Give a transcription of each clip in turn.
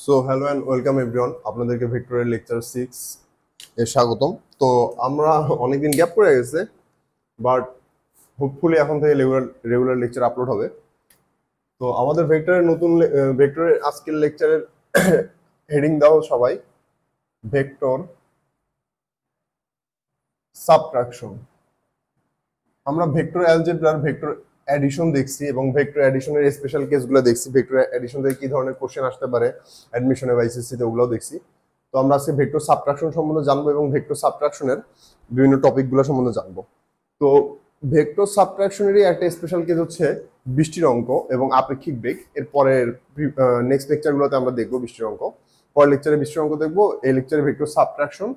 So hello and welcome everyone, আপনাদেরকে ভেক্টরের lecture 6 এ স্বাগতম। তো আমরা অনেকদিন গ্যাপ পড়ে গেছে, বাট হোপফুলি এখন থেকে রেগুলার লেকচার আপলোড হবে। তো আমাদের ভেক্টরের আজকের লেকচারের হেডিং দাও সবাই, ভেক্টর সাবট্রাকশন। আমরা ভেক্টর অ্যালজেব্রার ভেক্টর অ্যাডিশন দেখছি এবং ভেক্টর অ্যাডিশনের স্পেশাল কেসগুলো দেখছি। ভেক্টর অ্যাডিশন থেকে কি ধরনের কোশ্চেন আসতে পারে অ্যাডমিশনে বা এইচএসসি তে, ওগুলোও দেখছি। তো আমরা আজকে ভেক্টর সাবট্রাকশন সম্বন্ধে জানবো এবং ভেক্টর সাবট্রাকশনের বিভিন্ন টপিকগুলো সম্বন্ধে জানবো। তো ভেক্টর সাবট্রাকশনেরই একটা স্পেশাল কেস হচ্ছে বৃষ্টির অঙ্ক এবং আপেক্ষিক বেগ। এর পরের নেক্সট লেকচারগুলোতে আমরা দেখবো বৃষ্টির অঙ্ক, পরের লেকচারে বৃষ্টির অঙ্ক দেখবো, এই লেকচারে ভেক্টর সাবট্রাকশন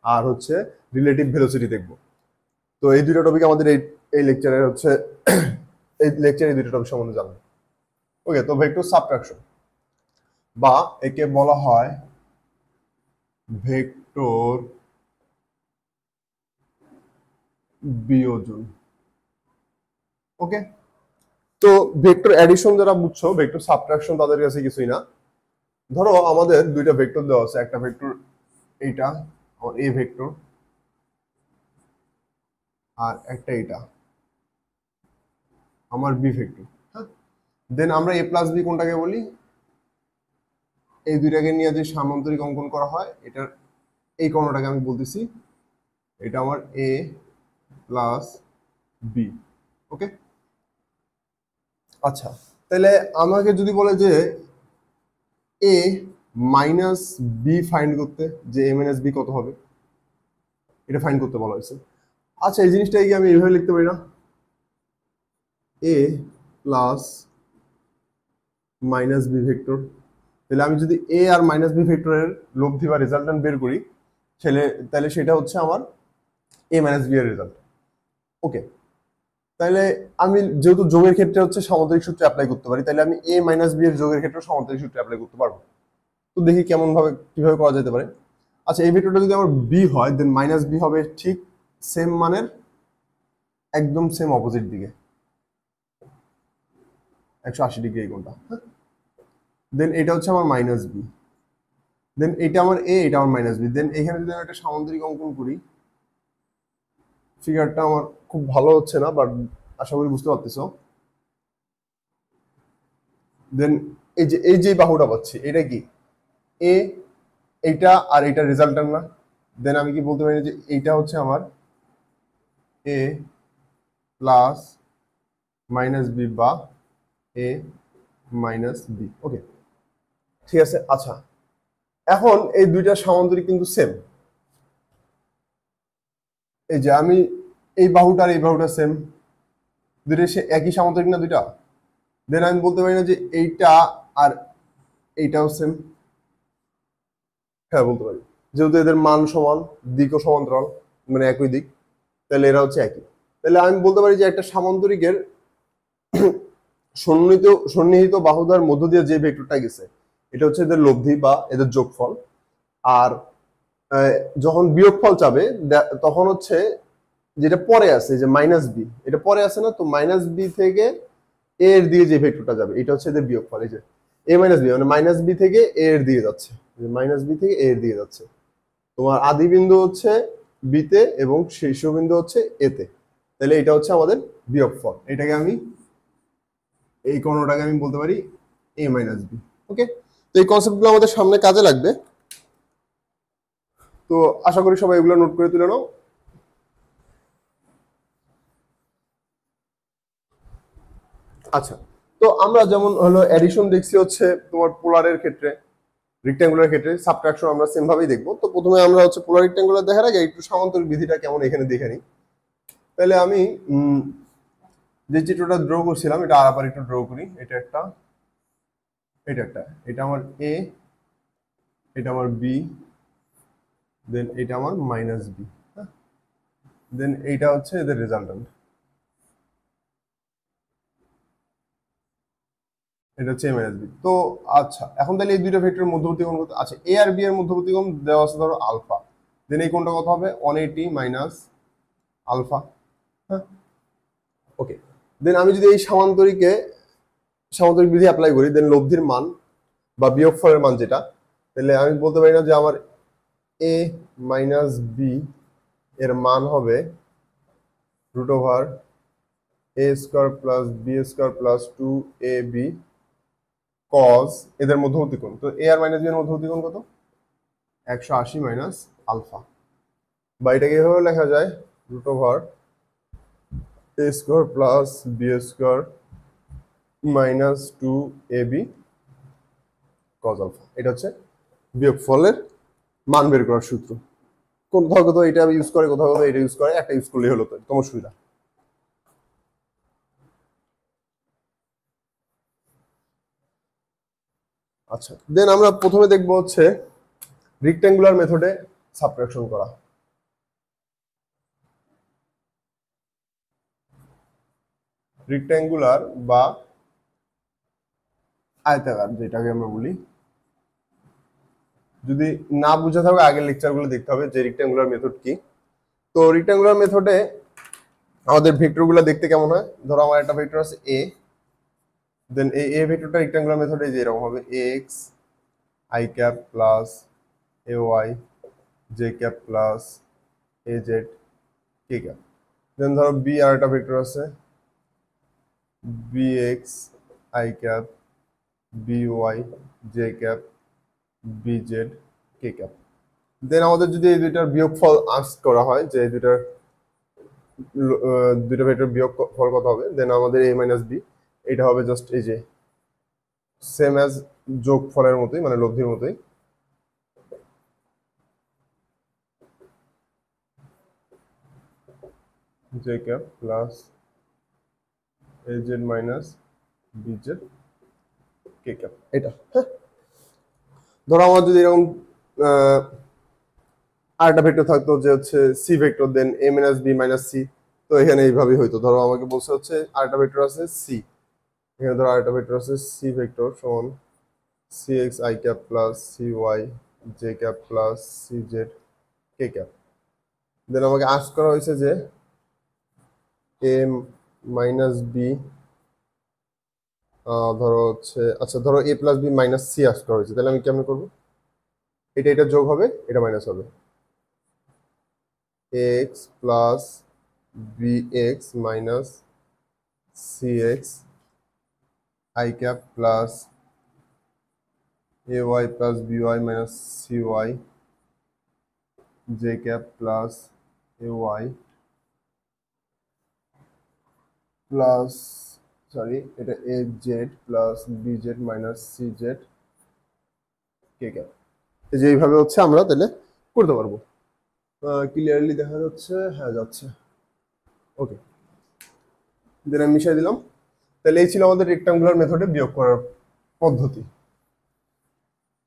আর হচ্ছে রিলেটিভ ভেলোসিটি দেখবো। তো এই দুটো টপিক আমাদের এই লেকচারের হচ্ছে এই লেকচারে এই দুটো টপিক সম্বন্ধে জানবো। ওকে, তো ভেক্টর সাবট্রাকশন বা একে বলা হয় ভেক্টর বিয়োজন। ওকে, তো ভেক্টর অ্যাডিশন যারা বুঝছো, ভেক্টর সাবট্রাকশন তাদের কাছে কিছুই না। ধরো আমাদের দুইটা ভেক্টর দেওয়া আছে, একটা ভেক্টর এইটা আমার এ ভেক্টর আর একটা এটা আমার বি ভেক্টর। হ্যাঁ, দেন আমরা এ প্লাস বি কোনটাকে বলি? এই দুইটাকে নিয়ে যে সামান্তরিক অঙ্কন করা হয়, এটার এই কোণটাকে আমি বলতেছি এটা আমার এ প্লাস বি। ওকে, আচ্ছা, তাহলে আমাকে যদি বলে যে এ মাইনাস বি ফাইন্ড করতে, যে এ মাইনাস বি কত হবে এটা ফাইন্ড করতে বলা হয়েছে। আচ্ছা, এই জিনিসটাকে আমি এইভাবে লিখতে পারি না? এ প্লাস মাইনাস বি ভেক্টর। তাহলে আমি যদি এ আর মাইনাস বি ভেক্টরের লব্ধি বা রেজাল্টেন্ট বের করি, তাহলে সেটা হচ্ছে আমার এ মাইনাস বি এর রেজাল্ট। ওকে, তাহলে আমি যেহেতু যোগের ক্ষেত্রে হচ্ছে সামান্তরিক সূত্র অ্যাপ্লাই করতে পারি, তাহলে আমি এ মাইনাস বি এর যোগের ক্ষেত্রে সামান্তরিক সূত্র অ্যাপ্লাই করতে পারবো। তো দেখি কিভাবে করা যেতে পারে। আচ্ছা, এই ভেক্টরটা যদি আমার বি হয়, দেন মাইনাস বি হবে ঠিক সেম মানের একদম সেম অপোজিট দিকে, 180 ডিগ্রি এই কোণটা। দেন এটা হচ্ছে আমার মাইনাস বি, দেন এটা আমার এ, এটা আমার মাইনাস বি। দেন এখানে যদি আমি একটা সামান্তরিক অঙ্কন করি, ফিগারটা আমার খুব ভালো হচ্ছে না, বাট আশা করি বুঝতে পারতেছো। দেন এই যে বাহুটা পাচ্ছি, এটা কি এ, এইটা আর এইটা রেজাল্টান্ট না? দেন আমি কি বলতে পারি যে এইটা হচ্ছে আমার এ প্লাস মাইনাস বি বা এ মাইনাস বি। ওকে, ঠিক আছে। আচ্ছা, এখন এই দুইটা সামান্তরিক কিন্তু সেম। এই যে আমি এই বাহুটা আর এই বাহুটা সেম, দুইটা সে একই সামান্তরিক না দুইটা? দেন আমি বলতে পারি না যে এইটা আর এইটাও সেম? হ্যাঁ, বলতে পারি, যেহেতু এদের মান সমান, দিকও সমান্তরাল, মানে একই দিক, তাহলে এরা হচ্ছে একই। তাহলে আমি বলতে পারি যে একটা সামান্তরিকের সন্নিহিত বাহুদার মধ্য দিয়ে যে ভেক্টরটা গেছে, এটা হচ্ছে এদের লব্ধি বা এদের যোগফল। আর যখন বিয়োগফল চাবে, তখন হচ্ছে যেটা পরে আছে, যে মাইনাস বি, এটা পরে আছে না? তো মাইনাস বি থেকে এ এর দিকে যে ভেক্টরটা যাবে, এটা হচ্ছে এদের বিয়োগফল। এই যে এ মাইনাস বি, মানে মাইনাস বি থেকে এ এর দিকে যাচ্ছে, মাইনাস বি থেকে এ এর দিকে যাচ্ছে। তোমার আদি বিন্দু হচ্ছে বিতে এবং শীর্ষবিন্দু হচ্ছে এতে। তাহলে এটা হচ্ছে আমাদের বিয়োগফল। এটাকে আমি, এই কোণটাকে আমি বলতে পারি এ মাইনাস বি। ওকে, তো এই কনসেপ্টগুলো আমাদের সামনে কাজে লাগবে। তো আশা করি সবাই এগুলো নোট করে তুলে নাও। আচ্ছা, তো আমরা যেমন হলো অ্যাডিশন দেখছি হচ্ছে তোমার পোলারের ক্ষেত্রে, রেক্ট্যাঙ্গুলার ক্ষেত্রে সাবট্রাকশন আমরা সেম ভাবেই দেখবো। তো প্রথমে আমরা হচ্ছে পোলার রেক্ট্যাঙ্গুলার দেখার আগে একটু সামান্তরিক বিধিটা কেমন এখানে দেখে নিই। তাহলে আমি যে চিত্রটা ড্র করছিলাম, এটা আবার একটু ড্র করি। এটা একটা, এটা একটা, এটা আমার এ, এটা আমার বি, দেন এটা আমার মাইনাস বি। দেন এইটা হচ্ছে এদের রেজাল্টেন্ট, এটা হচ্ছে এ মাইনাস বি। তো আচ্ছা, এখন তাহলে এই দুইটা ভেক্টরের মধ্যবর্তী কোণ কত? আচ্ছা, এ আর বি এর মধ্যবর্তী কোণ দেওয়া আছে ধরো আলফা। দেন এই কোণটা কত হবে? 180 মাইনাস আলফা। হ্যাঁ, ওকে। দেন আমি যদি এই সামান্তরিক বিধি অ্যাপ্লাই করি, দেন লব্ধির মান বা বিয়োগফলের মান যেটা, তাহলে আমি বলতে পারি না যে আমার এ মাইনাস বি এর মান হবে root over A square plus B square plus 2ab cos এদের মধ্যবর্তী কোণ। তো এ আর মাইনাস বি এর মধ্যবর্তী কোণ কত? 180 মাইনাস আলফা। বা এটাকে এভাবে লেখা যায় root over A square plus B square minus 2ab cos আলফা। এটা হচ্ছে বিয়োগফলের মান বের করার সূত্র। কোথাও কোথাও এটা ইউজ করে, কোথাও কোথাও এটা ইউজ করে, একটা ইউজ করলেই হলো, তো তোমার সুবিধা। আচ্ছা, দেন আমরা প্রথমে দেখবো হচ্ছে রেক্ট্যাঙ্গুলার মেথডে সাবট্রাকশন করা। রেক্ট্যাঙ্গুলার বা আয়তাকার যেটাকে আমরা বলি, যদি না বুঝে থাকে আগের লেকচারগুলো দেখতে হবে যে রেক্ট্যাঙ্গুলার মেথড কি। তো রেক্ট্যাঙ্গুলার মেথডে আমাদের ভেক্টরগুলো দেখতে কেমন হয়? ধরো আমার একটা ভেক্টর আছে এ, দেন এই এ ভেক্টরটা রেক্ট্যাঙ্গুলার মেথডে যে এরকম হবে ax i cap plus ay j cap plus az k cap. Then ধরো বি আর একটা ভেক্টর আছে bx i cap by j cap bz k cap. Then আমাদের যদি এই দুইটার বিয়োগফল আস্ক করা হয় যে এই দুইটা ভেক্টর বিয়োগফল কত হবে, দেন আমাদের a মাইনাস বি এটা হবে জাস্ট এই যে সেম অ্যাজ যোগফলের মতোই, মানে লব্ধির মতোই। j cap plus az minus bz k cap. এটা হ্যাঁ। ধরো আমার যদি এরকম আরেকটা ভেক্টর থাকতো যে হচ্ছে সি ভেক্টর, দেন এ মাইনাস বি মাইনাস সি, তো এখানে এইভাবেই হইতো। ধরো আমাকে বলছে হচ্ছে আরেকটা ভেক্টর আছে সি, এখানে ধরো আরেকটা ভেক্টর আছে সি ভেক্টর সমান C X I cap plus C Y J cap plus C Z K cap. Then আমাকে আস্ক করা হয়েছে যে এ মাইনাস বি, ধরো হচ্ছে আচ্ছা ধরো A plus B minus C ask করা হয়েছে, তাহলে আমি কেমন করবো? এটা যোগ হবে, এটা মাইনাস হবে, X plus B X minus C X I cap plus A Y plus B Y minus C Y J cap plus A Y plus sorry এটা A Z plus B Z minus C Z K cap. এই যে এইভাবে হচ্ছে আমরা তাহলে করতে পারবো। Clearly দেখা যাচ্ছে? হ্যাঁ যাচ্ছে। ওকে, দেন আমি মিশিয়ে দিলাম। তাহলে এই ছিল আমাদের রেক্টাঙ্গুলার মেথডে বিয়োগ করার পদ্ধতি।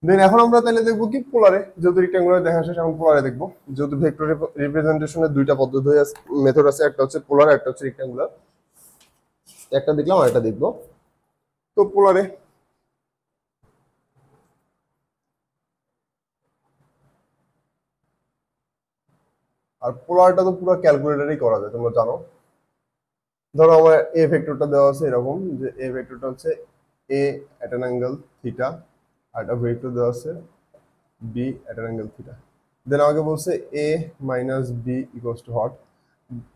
দেন এখন আমরা তাহলে দেখবো কি পোলারে, যেহেতু রেক্টাঙ্গুলার দেখা শেষ, এখন পোলারে দেখবো। যেহেতু ভেক্টর রিপ্রেজেন্টেশনের দুইটা পদ্ধতি আছে, মেথড আছে, একটা হচ্ছে পোলার, একটা হচ্ছে রেক্টাঙ্গুলার। একটা দেখলাম আর একটা দেখবো। তো পোলারে আর পোলারটা তো পুরো ক্যালকুলেটরেই করা যায়, তোমরা জানো। ধরো আমার এ ভেক্টরটা দেওয়া আছে এরকম যে এ ভেক্টরটা হচ্ছে A at an angle theta, আর একটা ভেক্টর দেওয়া আছে B at an angle theta. Then আমাকে বলছে A minus B equals to what.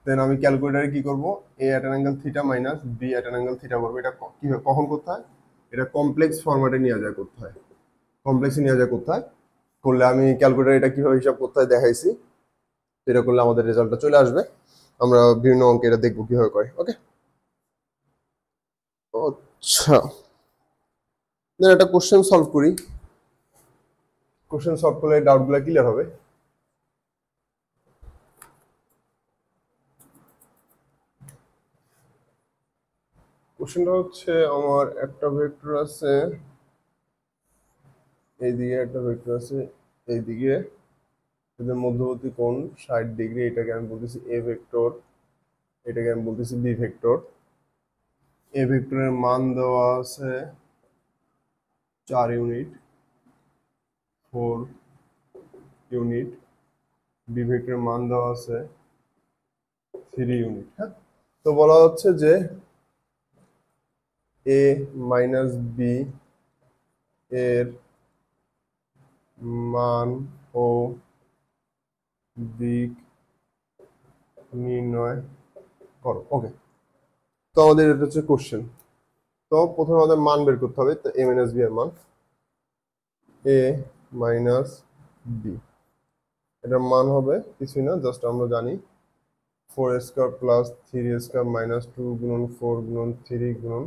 Then আমি ক্যালকুলেটারে কি করব, A at an angle theta minus B at an angle theta করবো। এটা কিভাবে কখন করতে হয়? এটা কমপ্লেক্স ফরম্যাটে নিয়ে যায় করতে হয়, কমপ্লেক্সে নিয়ে যায় করতে হয়। করলে আমি ক্যালকুলেটার এটা কিভাবে হিসাব করতে হয় দেখাইছি, এটা করলে আমাদের রেজাল্টটা চলে আসবে। আমরা বিভিন্ন অঙ্কে এটা দেখবো কিভাবে করে। ওকে, আচ্ছা, দেন একটা কোশ্চেন সলভ করি। কোশ্চেন সলভ করলে ডাউটগুলো ক্লিয়ার হবে। কোশ্চেনটা হচ্ছে আমার একটা ভেক্টর আছে এইদিকে, একটা ভেক্টর আছে এইদিকে, এদের মধ্যবর্তী কোণ 60 ডিগ্রি। এটাকে আমি বলতেছি এ ভেক্টর, এটাকে আমি বলতেছি বি ভেক্টর। এ ভেক্টরের মান দেওয়া আছে 4 ইউনিট, 4 ইউনিট। বি ভেক্টরের মান দেওয়া আছে 3 ইউনিট। হ্যাঁ, তো বলা হচ্ছে যে এ মাইনাস বি এর মান ও দিক নির্ণয় করো। ওকে, তো আমাদের এটা হচ্ছে কোশ্চেন। তো প্রথমে আমাদের মান বের করতে হবে, তো a মাইনাস বি এর মান a মাইনাস বি, এটার মান হবে কিছুই না, জাস্ট আমরা জানি 4 স্কয়ার প্লাস 3 স্কয়ার মাইনাস 2 গুণন 4 গুণন 3 গুণন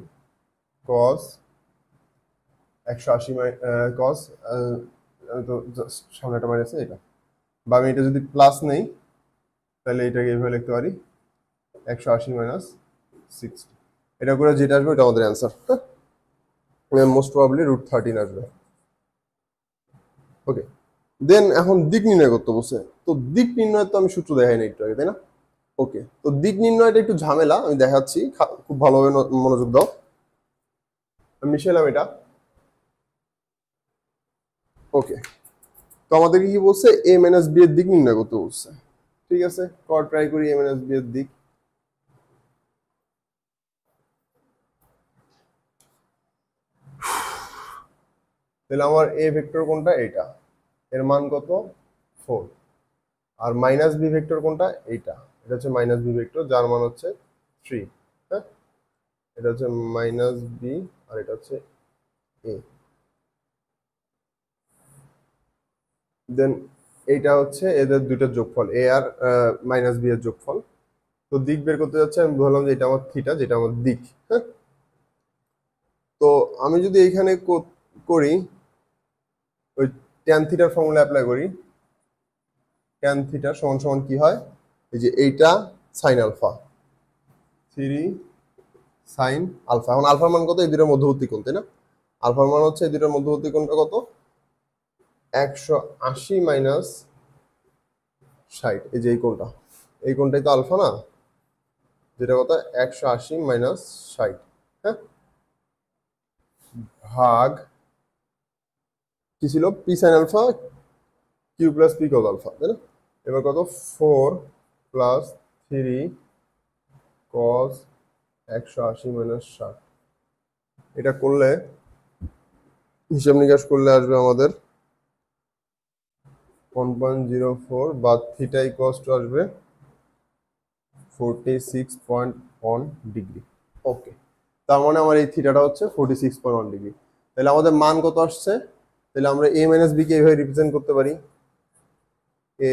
কস 180 কস, তো জাস্ট সামনে একটা মাইনাস এটা, বা আমি এটা যদি প্লাস নেই তাহলে এটাকে এইভাবে লিখতে পারি 180 মাইনাস 60। এটা করে যেটা আসবে এটা আমাদের অ্যান্সার। মোস্ট প্রবাবলি √13 আসবে। ওকে, দেন এখন দিক নির্ণয় করতে বসে, তো দিক নির্ণয় তো আমি সূত্র দেখাই না একটু আগে, তাই না? ওকে, তো দিক নির্ণয়টা একটু ঝামেলা, আমি দেখাচ্ছি, খুব ভালোভাবে মনোযোগ দাও। আমি মিশাইলাম এটা। ওকে, তো আমাদেরকে কি বলছে, a মাইনাস বি এর দিক নির্ণয় করতে বলছে। ঠিক আছে, ট্রাই করি a মাইনাস বি এর দিক। তাহলে আমার a ভেক্টর কোনটা, এটা, এর মান কত 4, আর মাইনাস বি ভেক্টর কোনটা, এইটা, এটা হচ্ছে মাইনাস বি ভেক্টর যার মান হচ্ছে 3। হ্যাঁ, এটা হচ্ছে মাইনাস বি আর এটা হচ্ছে এ। দেন এইটা হচ্ছে এদের দুইটার যোগফল, এ আর মাইনাস বি এর যোগফল। তো দিক বের করতে যাচ্ছে, আমি বললাম যে এটা আমার থিটা, যেটা আমার দিক। হ্যাঁ, তো আমি যদি এইখানে করি ওই ট্যান থিটার ফর্মুলা অ্যাপ্লাই করি, ট্যান থিটা সমান সমান কি হয়, এই যে এইটা সাইন আলফা, 3 সাইন আলফা। এখন আলফার মান কত, এই দুটোর মধ্যবর্তী কোণ, তাই না? আলফার মান হচ্ছে এই দুটোর মধ্যবর্তী কোণটা কত, 180 মাইনাস 60। এই যে এই কোণটা, এই কোণটাই তো আলফা না, যেটা কত 180 মাইনাস 60। হ্যাঁ, ভাগ কি ছিল, P sine alpha Q plus P cos alpha, তাই না? এবার কত, 4 প্লাস 3 কজ 180 মাইনাস 60। এটা করলে, হিসাব নিকাশ করলে আসবে আমাদের 1.04, বা থিটা ইকুয়ালস টু আসবে 46.1 ডিগ্রি। ওকে, তার মানে আমার এই থিটাটা হচ্ছে 46.1 ডিগ্রি। তাহলে আমাদের মান কত আসছে, তাহলে আমরা a মাইনাস বি কে এইভাবে রিপ্রেজেন্ট করতে পারি, a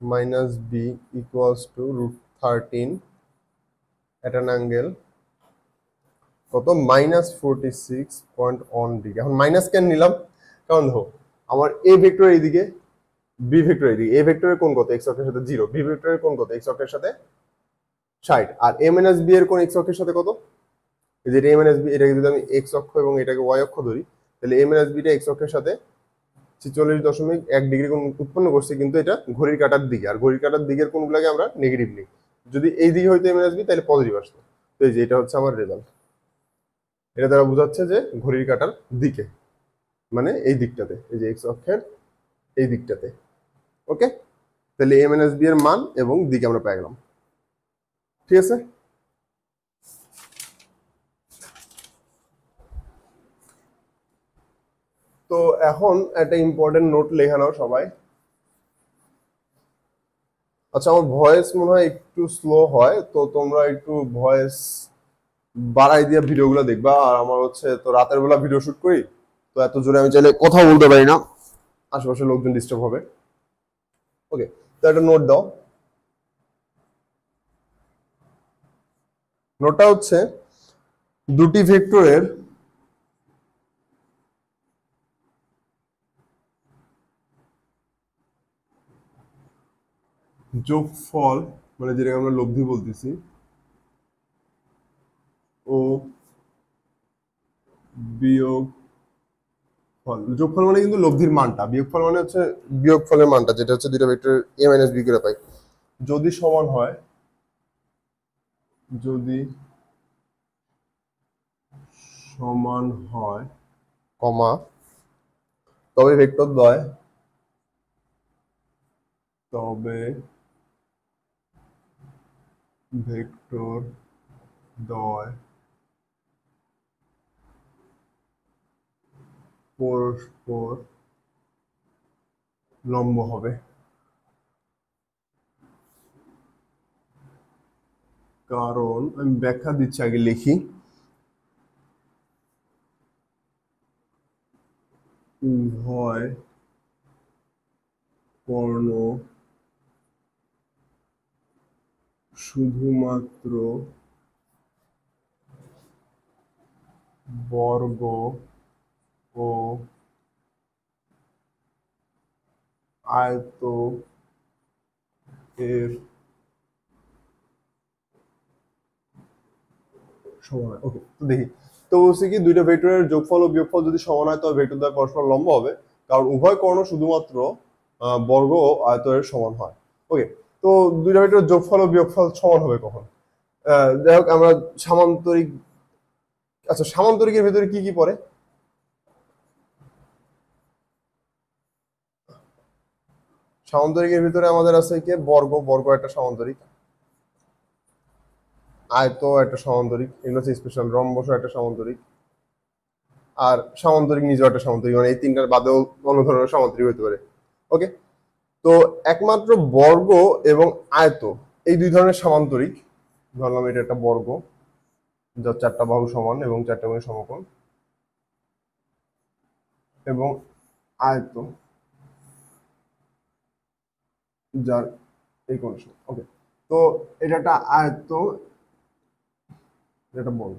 minus B equals to √13 at an angle কত, -46.1 ডিগ্রি। এখন মাইনাস কেন নিলাম, কারণ দেখো আমার এ ভেক্টর এইদিকে, বি ভেক্টর এইদিকে, এ ভেক্টরের কোণ কত, এক্স অক্ষের সাথে 0, বি ভেক্টরের কোণ কত, এক্স অক্ষের সাথে 60, আর এ মাইনাস বি এর কোণ এক্স অক্ষের সাথে কত, এই যে এ মাইনাস বি, এটাকে যদি আমি এক্স অক্ষ এবং এটাকে ওয়াই অক্ষ ধরি, তাহলে এ মাইনাস বিটা এক্স অক্ষের সাথে 46.1 ডিগ্রি কোণ উৎপন্ন করছে, কিন্তু এটা ঘড়ির কাঁটার দিকে, আর ঘড়ির কাঁটার দিকের কোণগুলোকে আমরা নেগেটিভ নিই। যদি এই দিকে হইতো এ মাইনাস বি তাহলে পজিটিভ আসতো। তো এই যে এটা হচ্ছে আমার রেজাল্ট। এটা দ্বারা বোঝাচ্ছে যে ঘড়ির কাঁটার দিকে, মানে এই দিকটাতে, এই যে এক্স অক্ষের এই দিকটাতে। ওকে, তাহলে এ মাইনাস বি এর মান এবং দিক আমরা পেয়ে গেলাম। ঠিক আছে, তো এখন একটা ইম্পর্টেন্ট নোট লেখা নাও সবাই। আচ্ছা, আমার ভয়েস মনে হয় একটু স্লো হয়, তো তোমরা একটু ভয়েস বাড়াই দিয়ে ভিডিওগুলো দেখবা। আর আমার হচ্ছে তো রাতের বেলা ভিডিও শুট করি, তো এত জোরে আমি চাইলে কথা বলতে পারি না, আশেপাশের লোকজন ডিস্টার্ব হবে। ওকে, তো একটা নোট দাও। নোটটা হচ্ছে দুটি ভেক্টরের যোগফল, মানে যেটাকে আমরা লব্ধি বলতেছি, ও বিয়োগ ফল। যোগফল মানে কিন্তু লব্ধির মানটা, বিয়োগফল মানে হচ্ছে বিয়োগফলের মানটা, যেটা হচ্ছে দুটো ভেক্টর a মাইনাস বি করে পাই, যদি সমান হয়, যদি সমান হয়, কমা, তবে ভেক্টর দ্বয়, তবে ভেক্টর দ্বয় পরস্পর লম্ব হবে, কারণ আমি ব্যাখ্যা দিচ্ছি, আগে লিখি। উভয় কর্ণ শুধুমাত্র বর্গ ও আয়ত এর সমান হয়। ওকে, তো দেখি। তো বলছি কি দুইটা ভেক্টরের যোগফল ও বিয়োগফল যদি সমান হয় তবে ভেক্টর দ্বয় পরস্পর লম্ব হবে, কারণ উভয় কর্ণ শুধুমাত্র বর্গ ও আয়তের সমান হয়। ওকে, তো দুইটা ভেক্টরের যোগফল ও বিয়োগফল সমান হবে কখন? যাই হোক, আমরা সামান্তরিক, আচ্ছা সামান্তরিকের ভিতরে কি কি পড়ে? সামান্তরিকের ভিতরে আমাদের আছে কি বর্গ, বর্গ একটা সামান্তরিক, আয়ত একটা সামান্তরিক, এগুলো হচ্ছে স্পেশাল, রম্বস একটা সামান্তরিক, আর সামান্তরিক নিজেও একটা সামান্তরিক, মানে এই তিনটার বাদেও অন্য ধরনের সামান্তরিক হতে পারে। ওকে, তো একমাত্র বর্গ এবং আয়ত এই দুই ধরনের সামান্তরিক, ধরলাম এটা একটা বর্গ যার চারটা বাহু সমান এবং চারটা বাহু সমকোণ, এবং আয়ত যার এই কোণ সমান। ওকে, তো এটা একটা আয়ত, এটা বর্গ।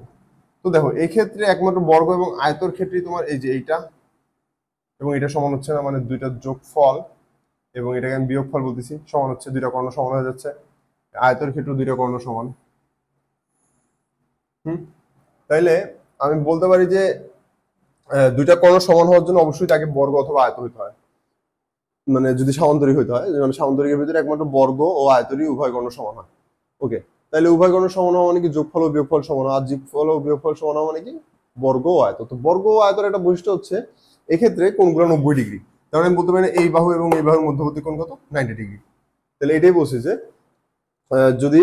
তো দেখো এই ক্ষেত্রে একমাত্র বর্গ এবং আয়তর ক্ষেত্রে তোমার এই যে এইটা এবং এটা সমান হচ্ছে না, মানে দুইটার যোগফল এবং এটাকে আমি বিয়োগফল বলতেছি, সমান হচ্ছে, দুইটা কর্ণ সমান হয়ে যাচ্ছে। আয়তের ক্ষেত্রে দুইটা কর্ণ সমান। তাইলে আমি বলতে পারি যে দুইটা কর্ণ সমান হওয়ার জন্য অবশ্যই তাকে বর্গ অথবা আয়ত হইতে হয়, মানে যদি সামান্তরিক হইতে হয়, মানে সামান্তরিকের ভিতরে একমাত্র বর্গ ও আয়তরই উভয় কর্ণ সমান হয়। ওকে, তাহলে উভয় কর্ণ সমান হওয়া মানে কি যোগফল ও বিয়োগফল সমান হয়, আর যোগফল ও বিয়োগফল সমান হওয়া মানে কি বর্গ ও আয়ত। তো বর্গ ও আয়তের একটা বৈশিষ্ট্য হচ্ছে এক্ষেত্রে কোণগুলো 90 ডিগ্রি, তাহলে আমি বলতে পারি এই বাহু এবং এই বাহুর মধ্যবর্তী কোণ কত, 90 ডিগ্রি। তাহলে এটাই বলছি যে যদি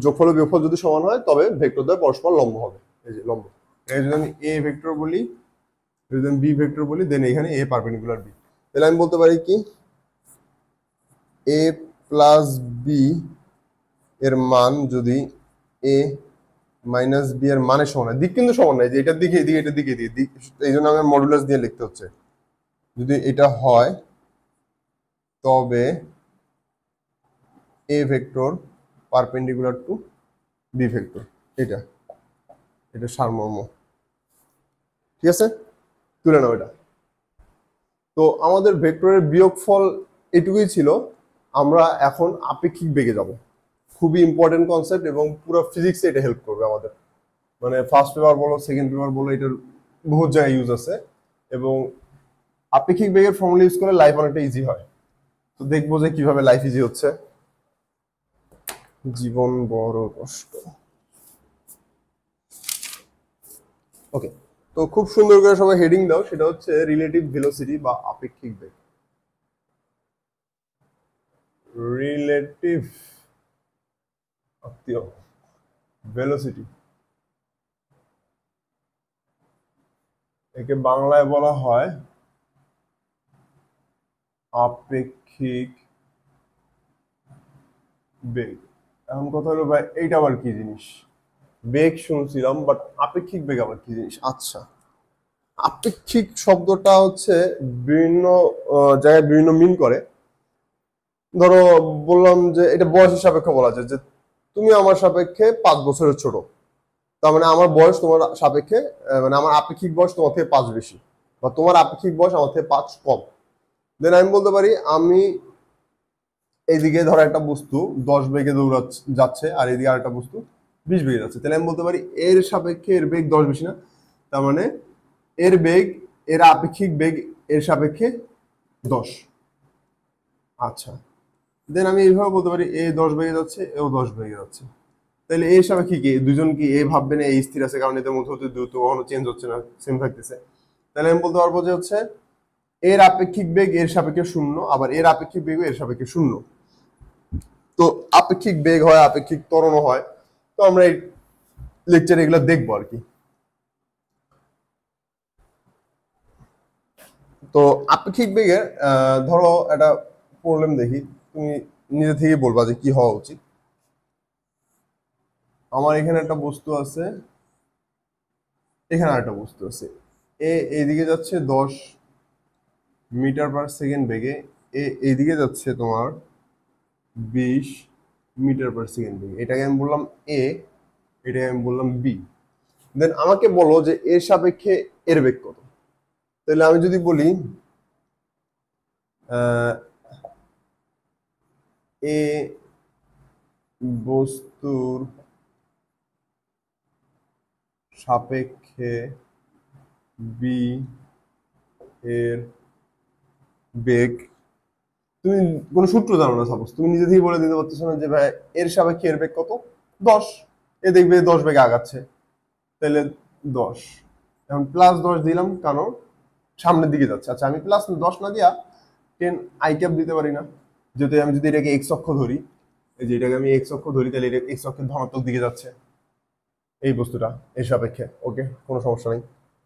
যোগফল ও বিয়োগফল যদি সমান হয় তবে ভেক্টর দ্বয় পরস্পর লম্ব হবে। এই যে লম্ব, এই যদি আমি এ ভেক্টর বলি, যদি আমি বি ভেক্টর বলি, দেন এখানে এ পারপেন্ডিকুলার বি, তাহলে আমি বলতে পারি কি এ প্লাস বি এর মান যদি এ মাইনাস বি এর মানের সমান হয়, দিক কিন্তু সমান নাই, যে এটার দিকে এদিকে এটার দিকে এদিকে, এই জন্য আমার মডুলাস দিয়ে লিখতে হচ্ছে, যদি এটা হয় তবে A vector perpendicular to B vector, এটা এটা সারমর্ম। ঠিক আছে, তুলে নাও এটা। তো আমাদের ভেক্টরের বিয়োগফল এটুকুই ছিল। আমরা এখন আপেক্ষিক বেগে যাব, খুবই ইম্পর্টেন্ট কনসেপ্ট এবং পুরো ফিজিক্সে এটা হেল্প করবে আমাদের, মানে ফার্স্ট পেপার বলো সেকেন্ড পেপার বলো, এটার বহুত জায়গায় ইউজ আছে, এবং আপেক্ষিক বেগের ফর্মুলা ইউজ করে লাইফ অনেকটা ইজি হয়। তো দেখবো যে কিভাবে লাইফ ইজি হচ্ছে। জীবন বড় কষ্ট। ওকে, তো খুব সুন্দর করে সবাই হেডিং দাও, সেটা হচ্ছে রিলেটিভ ভেলোসিটি বা আপেক্ষিক বেগ। রিলেটিভ ভেলোসিটি, একে বাংলায় বলা হয় আপেক্ষিক বেগ। এখন কথা হলো ভাই এইটা আবার কি জিনিস? বেগ শুনছিলাম, বাট আপেক্ষিক বেগ আবার কি জিনিস? আচ্ছা, আপেক্ষিক শব্দটা হচ্ছে বিভিন্ন জায়গায় বিভিন্ন মিন করে। ধরো বললাম যে এটা বয়সের সাপেক্ষে বলা যায়, যে তুমি আমার সাপেক্ষে 5 বছরের ছোট, তার মানে আমার বয়স তোমার সাপেক্ষে, মানে আমার আপেক্ষিক বয়স তোমার থেকে 5 বেশি, বা তোমার আপেক্ষিক বয়স আমার থেকে 5 কম। দেন আমি বলতে পারি আমি এইদিকে ধরো একটা বস্তু 10 বেগে যাচ্ছে, আর এদিকে আরেকটা বস্তু 20 বেগে যাচ্ছে, তাহলে আমি বলতে পারি এর সাপেক্ষে এর বেগ 10 বেশি না, তার মানে এর বেগ, এর আপেক্ষিক বেগ এর সাপেক্ষে 10। আচ্ছা, দেন আমি এইভাবে বলতে পারি এ 10 বেগে যাচ্ছে, এও 10 বেগে যাচ্ছে, তাহলে এর সাপেক্ষে কি দুজন কি এ ভাববে না এই স্থির আছে, কারণ এদের মধ্যে দ্রুত কখনো চেঞ্জ হচ্ছে না, সেম থাকতেছে। তাহলে আমি বলতে পারবো যে হচ্ছে এর আপেক্ষিক বেগ এর সাপেক্ষে 0, আবার এর আপেক্ষিক বেগ এর সাপেক্ষে 0। তো আপেক্ষিক বেগ হয়, আপেক্ষিক ত্বরণ হয়। তো আমরা এই লেকচারে এগুলো দেখবো আর কি। তো আপেক্ষিক বেগের ধরো একটা প্রবলেম দেখি, তুমি নিজে থেকে বলবা যে কি হওয়া উচিত। আমার এখানে একটা বস্তু আছে, এখানে একটা বস্তু আছে, এইদিকে যাচ্ছে 10 মিটার পার সেকেন্ড বেগে, এইদিকে যাচ্ছে তোমার 20 মিটার পার সেকেন্ড বেগে। এটাকে আমি বললাম এ, এটাকে আমি বললাম বি। দেন আমাকে বলো যে এর সাপেক্ষে এর বেগ কত। তাহলে আমি যদি বলি এ বস্তুর সাপেক্ষে বি এর বেগ, তুমি কোনো সূত্র জানো না, সাপোজ তুমি নিজে থেকে বলে দিতে পারতেছো না যে ভাই এর সাপেক্ষে এর বেগ কত, 10। এ দেখবে 10 বেগে আগাচ্ছে, তাহলে 10, এখন +10 দিলাম কারণ সামনের দিকে যাচ্ছে। আচ্ছা আমি +10 না দিয়া 10 আই ক্যাপ দিতে পারি না? যেহেতু আমি যদি এটাকে এক্স অক্ষ ধরি, এই যে এটাকে আমি এক্স অক্ষ ধরি, তাহলে এটা এক্স অক্ষের ধনাত্মক দিকে যাচ্ছে এই বস্তুটা এর সাপেক্ষে। ওকে, কোনো সমস্যা নেই,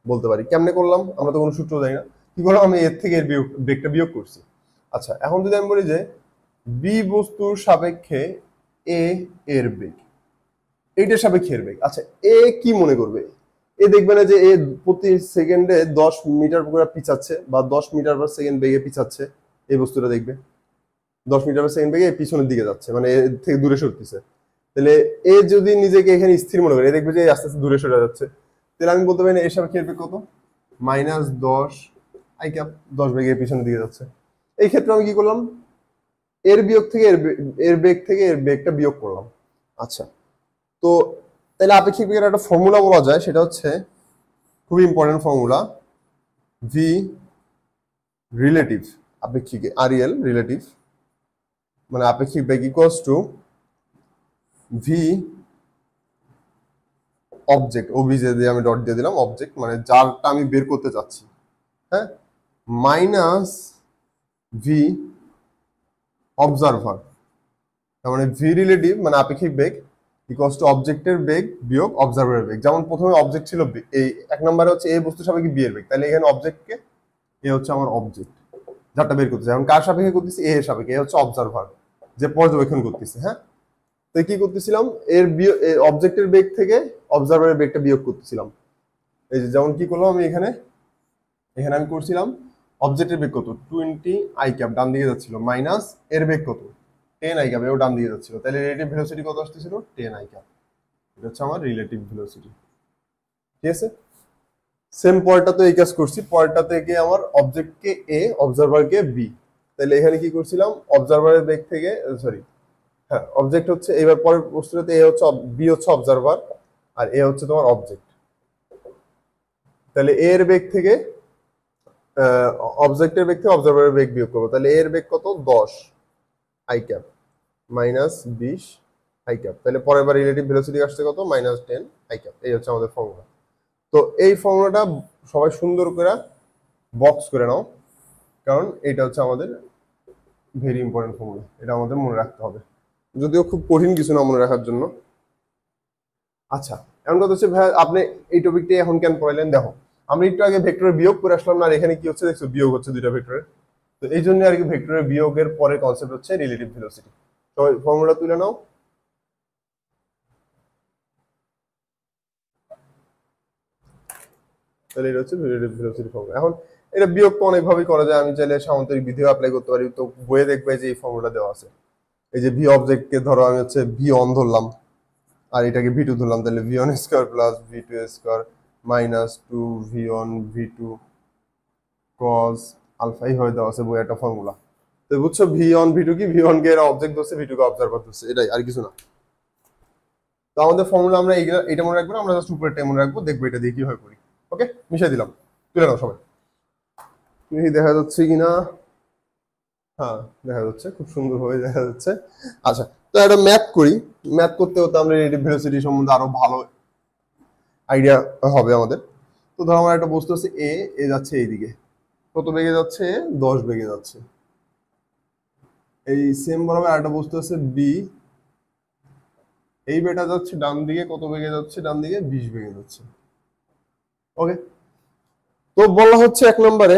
বলতে পারি। কেমনে করলাম, আমরা তো কোনো সূত্র জানি না, কি করলাম, আমি এর থেকে এর বেগটা বিয়োগ করছি। আচ্ছা এখন যদি আমি বলি যে বি বস্তুর সাপেক্ষে এ এর বেগ, এইটার সাপেক্ষে এর বেগ। আচ্ছা এ কি মনে করবে, এ দেখবে না যে এ প্রতি সেকেন্ডে 10 মিটার করে পিছাচ্ছে বা 10 মিটার পার সেকেন্ড বেগে পিছাচ্ছে, এই বস্তুটা দেখবে 10 মিটার পার সেকেন্ড বেগে পিছনের দিকে যাচ্ছে, মানে এর থেকে দূরে সরতেছে। তাহলে এ যদি নিজেকে এখানে স্থির মনে করে, দেখবে যে আস্তে আস্তে দূরে সরে যাচ্ছে, তাহলে আমি বলতে পারি না এর সাপেক্ষে এর বেগ কত, -10 আই ক্যাপ, 10 বেগে পিছনের দিকে যাচ্ছে। এই ক্ষেত্রে আমি কি করলাম, এর বিয়োগ থেকে এর বেগ থেকে এর বেগটা বিয়োগ করলাম। আচ্ছা তো তাহলে আপেক্ষিক বেগের একটা ফর্মুলা বলা যায়, সেটা হচ্ছে খুবই ইম্পর্টেন্ট ফর্মুলা, ভি রিলেটিভ, আপেক্ষিক আরইএল রিলেটিভ, মানে আপেক্ষিক বেগ equals to V object, OBJ দিয়ে আমি ডট দিয়ে দিলাম, অবজেক্ট মানে যারটা আমি বের করতে চাচ্ছি, হ্যাঁ, মাইনাস ভি অবজারভার। তার মানে ভি রিলেটিভ মানে আপেক্ষিক বেগ ইকুয়ালস টু অবজেক্টের বেগ বিয়োগ অবজারভারের বেগ। যেমন প্রথমে অবজেক্ট ছিল এই এক নম্বরে হচ্ছে এ বস্তু সাপেক্ষে বি এর বেগ, তাহলে এখানে অবজেক্টকে, এ হচ্ছে আমার অবজেক্ট যারটা বের করতেছে, এখন কার সাপেক্ষে করতেছি, এ এর সাপেক্ষে, এ হচ্ছে অবজারভার যে পর্যবেক্ষণ করতেছে। হ্যাঁ, তো কি করতেছিলাম, এর অবজেক্টের বেগ থেকে অবজারভারের বেগটা বিয়োগ করতেছিলাম। এই যে যেমন কি করলাম আমি এখানে, এখানে আমি করছিলাম অবজেক্টের বেগ কত 20 আই ক্যাপ ডান দিকে যাচ্ছিল, মাইনাস এর বেগ কত 10 আই ক্যাপ, এও ডান দিকে যাচ্ছিল, তাহলে রিলেটিভ ভেলোসিটি কত আসতেছিল 10 আই ক্যাপ। এটা হচ্ছে আমার রিলেটিভ ভেলোসিটি। ঠিক আছে, সেম পয়েন্টটা তো এই কাজ করছি, পয়েন্টটা থেকে আমার অবজেক্টকে এ, অবজারভারকে বি, তাহলে এখানে কি করছিলাম অবজারভারের বেগ থেকে, সরি হ্যাঁ অবজেক্ট হচ্ছে, এবার পরের বস্তুটাতে এ হচ্ছে, বি হচ্ছে অবজারভার আর এ হচ্ছে তোমার অবজেক্ট, তাহলে এ এর বেগ থেকে অবজেক্টের বেগ থেকে অবজারভারের বেগ বিয়োগ করবো, তাহলে এর বেগ কত 10 I cap minus 20 I cap, তাহলে পরের বার রিলেটিভ ভেলোসিটি আসছে কত -10 আই ক্যাপ। এই হচ্ছে আমাদের ফর্মুলা। তো এই ফর্মুলাটা সবাই সুন্দর করে বক্স করে নাও, কারণ এটা হচ্ছে আমাদের ভেরি ইম্পর্টেন্ট ফর্মুলা, এটা আমাদের মনে রাখতে হবে, যদিও খুব কঠিন কিছু না মনে রাখার জন্য। আচ্ছা এখন কথা হচ্ছে ভাই আপনি এই টপিকটা এখন কেন পড়াইলেন, দেখো আমরা একটু আগে ভেক্টরের বিয়োগ করে আসলাম না, আর এখানে কি হচ্ছে দেখছো, বিয়োগ হচ্ছে দুইটা ভেক্টরের। তো এই জন্য আর কি ভেক্টরের বিয়োগের পরে কনসেপ্ট হচ্ছে রিলেটিভ ভেলোসিটি। তো ফর্মুলা তুলে নাও। তাহলে এটা হচ্ছে রিলেটিভ ভেলোসিটি ফর্মুলা। এখন এটা বিয়োগ তো অনেকভাবেই করা যায়, আমি চাইলে সামান্তরিক বিধিও অ্যাপ্লাই করতে পারি, তো বইয়ে দেখবে যে এই ফর্মুলা দেওয়া আছে। এই যে ভি অবজেক্টকে ধরো আমি হচ্ছে ভি অন ধরলাম আর এটাকে ভি টু ধরলাম, তাহলে V one square plus V two square minus 2 V one V two cos alpha, এইভাবে দেওয়া আছে বই একটা ফর্মুলা। তো বুঝছো ভি ওয়ান ভি টু কি, ভি ওয়ান কে এরা অবজেক্ট ধরছে, ভি টু কে অবজারভার ধরছে, এটাই আর কিছু না। তো আমাদের ফর্মুলা আমরা এটা মনে রাখবো না, আমরা জাস্ট উপরেরটা মনে রাখবো, দেখবো এটা দিয়ে কিভাবে করি। ওকে, মিশিয়ে দিলাম, তুলে নাও সবাই। দেখা যাচ্ছে কিনা, হ্যাঁ দেখা যাচ্ছে, খুব সুন্দর ভাবে দেখা যাচ্ছে। আচ্ছা তো একটা ম্যাথ করি, ম্যাথ করতে হতে আমরা রিলেটিভ ভেলোসিটি সম্বন্ধে আরো ভালো আইডিয়া হবে আমাদের। তো ধরো আমার একটা বস্তু আছে এ, এ যাচ্ছে এইদিকে, কত বেগে যাচ্ছে, 10 বেগে যাচ্ছে। এই সেম বরাবর একটা বস্তু আছে বি, এই বেটা যাচ্ছে ডান দিকে, কত বেগে যাচ্ছে, ডান দিকে 20 বেগে যাচ্ছে। ওকে, তো বলা হচ্ছে এক নম্বরে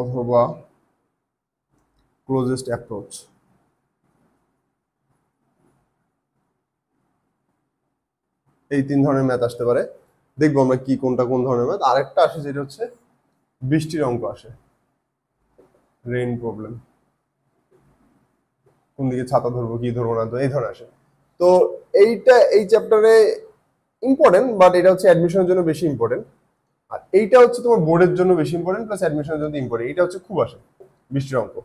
অথবা ক্লোজেস্ট অ্যাপ্রোচ। এই তিন ধরনের ম্যাথ আসতে পারে, দেখবো আমরা কি কোনটা কোন ধরনের ম্যাথ। আরেকটা আসে যেটা হচ্ছে বৃষ্টির অঙ্ক আসে, রেইন প্রবলেম, কোন দিকে ছাতা ধরবো কি ধরবো না, তো এই ধরনের আসে। তো এইটা এই চ্যাপ্টারে ইম্পর্টেন্ট, বাট এটা হচ্ছে অ্যাডমিশনের জন্য বেশি ইম্পর্টেন্ট, আর এইটা হচ্ছে তোমার বোর্ডের জন্য বেশি ইম্পর্টেন্ট প্লাস অ্যাডমিশনের জন্য ইম্পর্টেন্ট। এটা হচ্ছে খুব আসে বৃষ্টির অঙ্ক।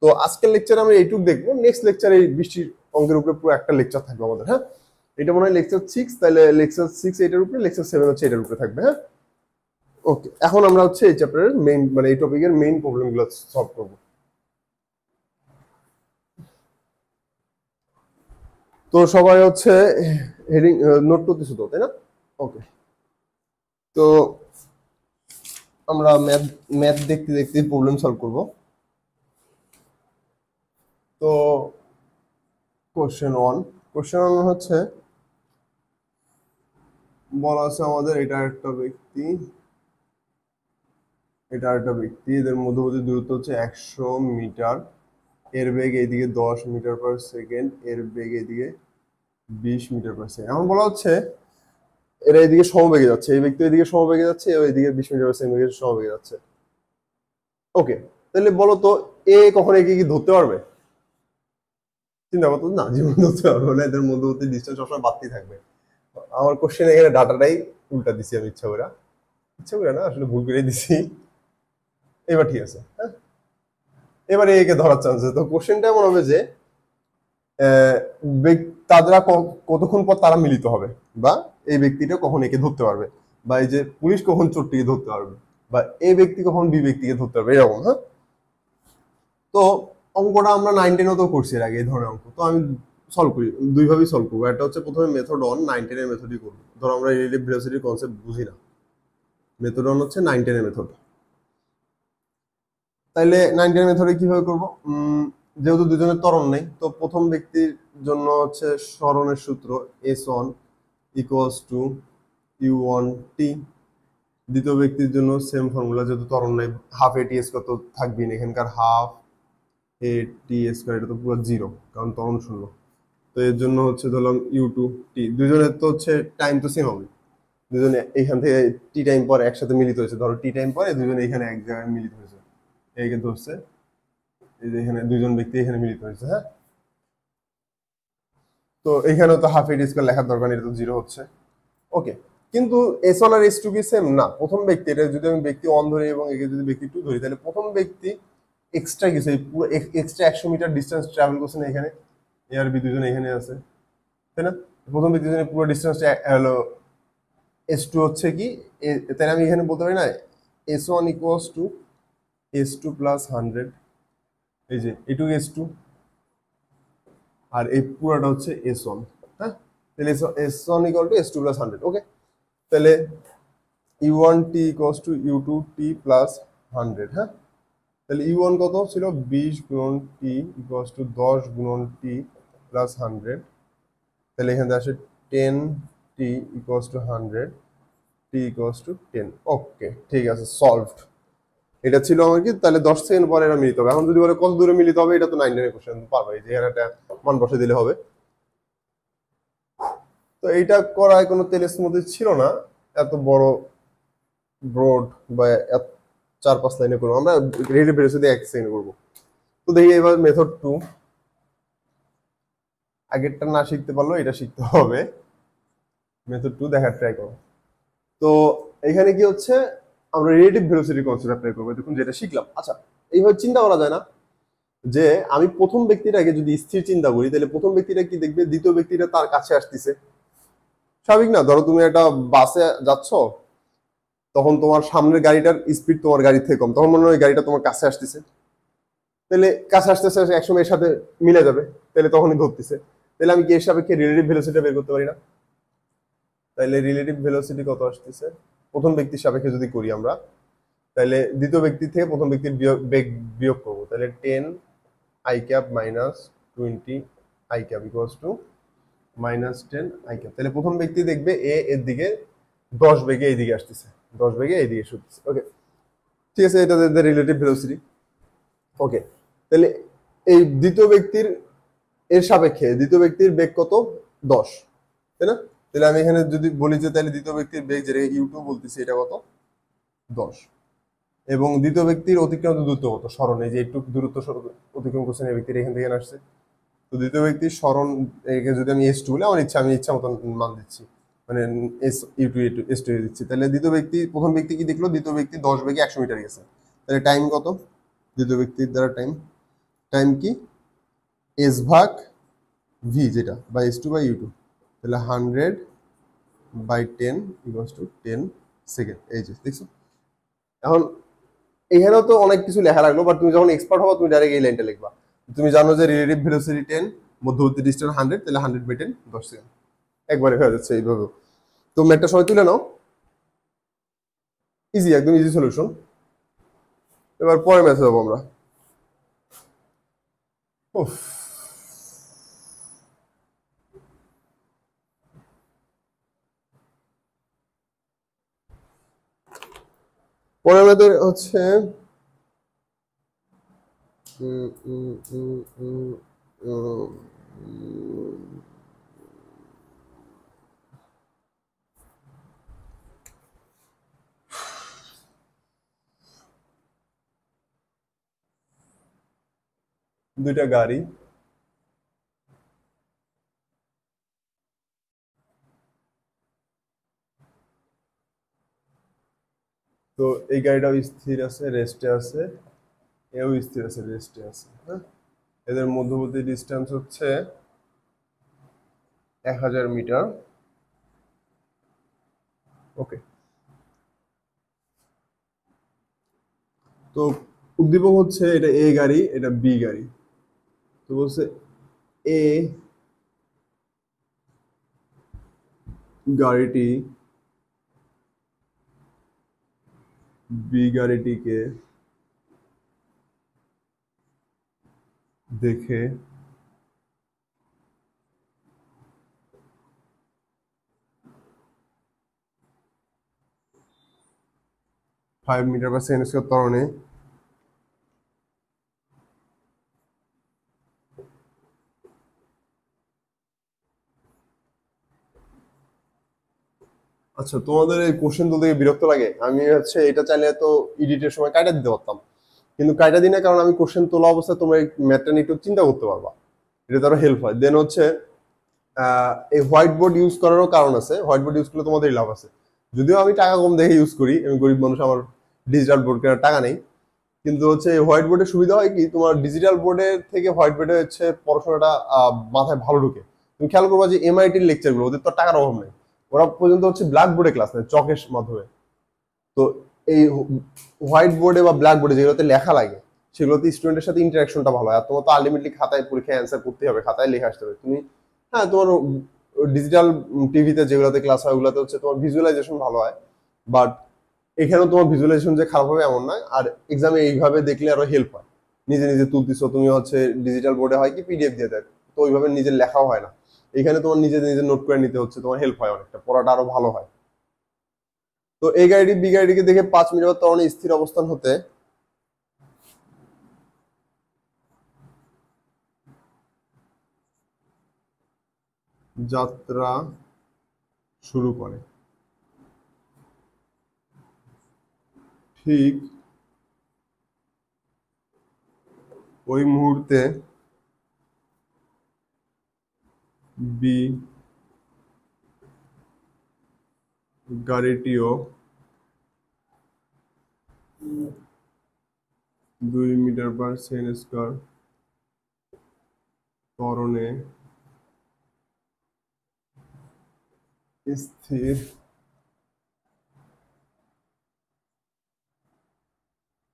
তো আজকের লেকচারে আমরা এইটুক দেখবো, নেক্সট লেকচারে এই বৃষ্টির অঙ্কের উপরে পুরো একটা লেকচার থাকবে আমাদের। হ্যাঁ, এটা মনে হয় লেকচার 6, তাহলে লেকচার 6 এটার উপরে, লেকচার 7 হচ্ছে এটার উপরে থাকবে। হ্যাঁ, ওকে, এখন আমরা হচ্ছে এই চ্যাপ্টারের মেইন মানে এই টপিকের মেইন প্রবলেমগুলো সলভ করব। তো সবাই হচ্ছে হেডিং নোট করতেছো তো, তাই না? ওকে, তো আমরা ম্যাথ ম্যাথ দেখতে দেখতে প্রবলেম সলভ করব। তো কোশ্চেন 1 হচ্ছে বলা আছে আমাদের এটা একটা ব্যক্তি, এটা একটা ব্যক্তি, এদের মধ্যবর্তী দূরত্ব হচ্ছে 100 মিটার, এর বেগ এইদিকে 10 মিটার পার সেকেন্ড, এর বেগ এইদিকে 20 মিটার পার সেকেন্ড। এখন বলা হচ্ছে এরা এদিকে সমবেগে যাচ্ছে, এই ব্যক্তি এদিকে সমবেগে যাচ্ছে, ও এদিকে 20 মিটার পার সেকেন্ড সমবেগে যাচ্ছে। ওকে, তাহলে বলো তো এ কখন একে কি ধরতে পারবে? চিন্তা করতো না, জীবন ধরতে পারবে না, এদের মধ্যবর্তী ডিস্টেন্স সবসময় বাড়তেই থাকবে। আমার কোশ্চেন এখানে ডাটাটাই উল্টা দিছি আমি, ইচ্ছা করে না, আসলে ভুল করে দিছি। এবার ঠিক আছে। হ্যাঁ, এবারে একে ধরার চান্স আছে। তো কোশ্চেনটা এমন হবে যে তারা কতক্ষণ পর তারা মিলিত হবে, বা এই ব্যক্তিটা কখন একে ধরতে পারবে, বা এই যে পুলিশ কখন চোরটিকে ধরতে পারবে, বা এই ব্যক্তি কখন বি ব্যক্তিকে ধরতে পারবে, এরকম। হ্যাঁ, তো অঙ্কটা আমরা 9-10 করছি এর আগে এই ধরনের অঙ্ক। তো আমি সলভ করি, দুইভাবেই সলভ করবো। একটা হচ্ছে প্রথমে মেথড 1, 9-10 মেথডই করবো। ধরো আমরা রিলেটিভ ভেলোসিটির কনসেপ্ট বুঝি না, মেথড 1 হচ্ছে 9-10 মেথড। তাইলে 9-10 মেথডে কিভাবে করবো? যেহেতু দুজনের ত্বরণ নেই, তো প্রথম ব্যক্তির জন্য হচ্ছে সরণের সূত্র S1 ইকুয়ালস টু U1T। দ্বিতীয় ব্যক্তির জন্য সেম ফর্মুলা, যেহেতু ত্বরণ নেই, হাফ AT স্কয়ার তো থাকবেই না, এখানকার হাফ AT স্কয়ার এটা তো পুরো জিরো, কারণ ত্বরণ শূন্য। তো এর জন্য হচ্ছে ধরলাম U2T। দুজনের তো হচ্ছে টাইম তো সেম হবে, দুজনে এইখান থেকে টি টাইম পর একসাথে মিলিত হয়েছে। ধরো টি টাইম পরে দুজনে এখানে এক জায়গায় মিলিত হয়েছে, এইকে ধরছে, এই যে এখানে দুজন ব্যক্তি এখানে মিলিত হয়েছে। হ্যাঁ, তো এখানেও তো হাফ AT স্কয়ার লেখার দরকার নেই, এটা তো জিরো হচ্ছে। ওকে, কিন্তু S1 আর S2 কি সেম না? প্রথম ব্যক্তি, এটা যদি আমি ব্যক্তি 1 ধরি এবং একে যদি ব্যক্তি 2 ধরি, তাহলে প্রথম ব্যক্তি এক্সট্রা কিছু পুরো এক্সট্রা 100 মিটার ডিস্টেন্স ট্রাভেল করছে না, এখানে এ আর বি দুজন এখানে আছে, তাই না? প্রথম ব্যক্তি জন্য পুরো ডিস্টেন্সটা হলো S2 হচ্ছে কি, তাই আমি এখানে বলতে পারি না S1 equals to S2 plus 100, এই যে এটুকু S2 আর এই পুরোটা হচ্ছে S1। হ্যাঁ, তাহলে S1 equal to S2 plus 100। ওকে, তাহলে U1T equals to U2T plus 100। হ্যাঁ, তাহলে U1 কত ছিল? 20 গুণন T ইকুয়ালস টু 10 গুণন T প্লাস 100। তাহলে এখানে আসে 10T equals to 100, T equals to 10। ওকে, ঠিক আছে, সলভড। এটা ছিল আমার কি, তাহলে 10 সেকেন্ড পরে এটা মিলিত হবে। এখন যদি বলে কত দূরে মিলিত হবে, এটা তো 9-10 কোশ্চেন পারবে, যে এখানে একটা মান বসে দিলে হবে। তো এইটা করায় কোনো তেলের স্মুথি ছিল না, এত বড় ব্রড বা 4-5 লাইনে করবো আমরা, রিলেটিভ ভেলোসিটি 1 সেকেন্ড করবো। তো দেখি এবার মেথড 2, আগেরটা না শিখতে পারলো এটা শিখতে হবে। মেথড 2 দেখার ট্রাই করো। তো এখানে কি হচ্ছে, আমরা রিলেটিভ ভেলোসিটি কনসেপ্ট অ্যাপ্লাই করবো, দেখুন যেটা শিখলাম। আচ্ছা, এইভাবে চিন্তা করা যায় না যে আমি প্রথম ব্যক্তিটাকে যদি স্থির চিন্তা করি, তাহলে প্রথম ব্যক্তিটা কি দেখবে, দ্বিতীয় ব্যক্তিটা তার কাছে আসতেছে, স্বাভাবিক না? ধরো তুমি একটা বাসে যাচ্ছ, তখন তোমার সামনের গাড়িটার স্পিড তোমার গাড়ির থেকে কম, তখন মনে হয় গাড়িটা তোমার কাছে আসতেছে, তাহলে কাছে আসতেছে একসময় এর সাথে মিলে যাবে, তাহলে তখনই ধরতেছে। তাহলে আমি কি এর সাপেক্ষে রিলেটিভ ভেলোসিটি বের করতে পারি না? তাহলে রিলেটিভ ভেলোসিটি কত আসতেছে প্রথম ব্যক্তির সাপেক্ষে যদি করি আমরা, তাহলে দ্বিতীয় ব্যক্তি থেকে প্রথম ব্যক্তির বেগ বিয়োগ করবো, তাহলে 10 I cap minus 20 I cap equals to minus 10 I cap. তাহলে প্রথম ব্যক্তি দেখবে এর দিকে 10 বেগে এইদিকে আসতেছে, 10 বেগে এইদিকে ছুটতেছে। ওকে, ঠিক আছে, এটা রিলেটিভ ভেলোসিটি। ওকে, তাহলে এই দ্বিতীয় ব্যক্তির এর সাপেক্ষে দ্বিতীয় ব্যক্তির বেগ কত? 10, তাই না? তাহলে আমি এখানে যদি বলি যে তাহলে দ্বিতীয় ব্যক্তির বেগ যেটা ইউ2 বলতেছি এটা কত? 10। এবং দ্বিতীয় ব্যক্তির অতিক্রান্ত দূরত্ব কত? সরণ, এই যে একটু দূরত্ব অতিক্রম করছেন এই ব্যক্তির এখান থেকে আসছে। তো দ্বিতীয় ব্যক্তির সরণ একে যদি আমি S2 বলি, আমার ইচ্ছা মতন মান দিচ্ছি, মানে ইউ2 S2 দিচ্ছি। তাহলে দ্বিতীয় ব্যক্তি, প্রথম ব্যক্তি কি দেখলো? দ্বিতীয় ব্যক্তি 10 বেগে 100 মিটার গেছে। তাহলে টাইম কত দ্বিতীয় ব্যক্তির দ্বারা? টাইম কি? S ভাগ V, যেটা বা S2 বা U2। তাহলে 100/10 = 10 সেকেন্ড। এই যে দেখছো, এখন এখানেও তো অনেক কিছু লেখা লাগলো, বাট তুমি যখন এক্সপার্ট হবা তুমি ডাইরেক্ট এই লাইনটা লিখবা। তুমি জানো যে রিলেটিভ ভেলোসিটি 10, মধ্যবর্তী ডিস্টেন্স 100, তাহলে 100/10 10 সেকেন্ড, একবারে হয়ে যাচ্ছে এইভাবে। তো ম্যাথটা সবাই তুলে নাও, ইজি, একদম ইজি সলিউশন। এবার পরে ম্যাথে যাবো আমরা। উফ, পরের ম্যাথে হচ্ছে উম, উম, উম, উম, উম, দুইটা গাড়ি, তো এই গাড়িটাও স্থির আছে, রেস্টে আছে, এও স্থির আছে, রেস্টে আছে, হ্যাঁ। এদের মধ্যবর্তী ডিস্টেন্স হচ্ছে 1000 মিটার। ওকে, তো উদ্দীপক হচ্ছে এটা এ গাড়ি, এটা বি গাড়ি। তো বলছে এ গাড়িটি বি গাড়িটিকে দেখে five metre per second square ত্বরণে আচ্ছা, তোমাদের এই কোশ্চেন তুলতে গিয়ে বিরক্ত লাগে? আমি হচ্ছে এটা চাইলে তো এডিটের সময় কাটা দিতে পারতাম, কিন্তু কাটা দিই না, কারণ আমি কোশ্চেন তোলা অবস্থায় তোমরা এই ম্যাথটা নিয়ে একটু চিন্তা করতে পারবা, এটা তারও হেল্প হয়। দেন হচ্ছে এই হোয়াইট বোর্ড ইউজ করারও কারণ আছে, হোয়াইট বোর্ড ইউজ করলে তোমাদের লাভ আছে। যদিও আমি টাকা কম দেখে ইউজ করি, আমি গরিব মানুষ, আমার ডিজিটাল বোর্ড কেনার টাকা নেই, কিন্তু হচ্ছে হোয়াইট বোর্ডের সুবিধা হয় কি, তোমার ডিজিটাল বোর্ডের থেকে হোয়াইট বোর্ডে হচ্ছে পড়াশোনাটা মাথায় ভালো ঢুকে। তুমি খেয়াল করবা যে এমআইটির লেকচারগুলো, ওদের তো টাকার অভাব নেই, ওরা পর্যন্ত হচ্ছে ব্ল্যাক বোর্ডে ক্লাস নেয়, চকের মাধ্যমে। তো এই হোয়াইট বোর্ডে বা ব্ল্যাক বোর্ডে যেগুলোতে লেখা লাগে, সেগুলোতে স্টুডেন্টের সাথে ইন্টারাকশনটা ভালো হয়। আর তোমার তো আলটিমেটলি খাতায় পরীক্ষায় অ্যান্সার করতে হবে, খাতায় লিখে আসতে হবে তুমি। হ্যাঁ, তোমার ডিজিটাল টিভিতে যেগুলোতে ক্লাস হয় ওগুলোতে হচ্ছে তোমার ভিজুয়ালাইজেশন ভালো হয়, বাট এখানেও তোমার ভিজুয়ালাইজেশন যে খারাপ হবে এমন নয়। আর এক্সামে এইভাবে দেখলে আরো হেল্প হয়, নিজে নিজে তুলতেছো তুমি, হচ্ছে ডিজিটাল বোর্ডে হয় কি পিডিএফ দিয়ে দেয়, তো ওইভাবে নিজের লেখাও হয় না। এখানে তোমার নিজে নিজে নোট করে নিতে হচ্ছে, তোমার হেল্প হয় অনেকটা, পড়াটা আরো ভালো হয়। তো এই গাড়িটি বি গাড়িটিকে দেখে 5 মিটার ত্বরণে স্থির অবস্থান হতে যাত্রা শুরু করে। ঠিক ওই মুহূর্তে বি গাড়িটিও 2 মিটার/সেকেন্ড ত্বরণে স্থির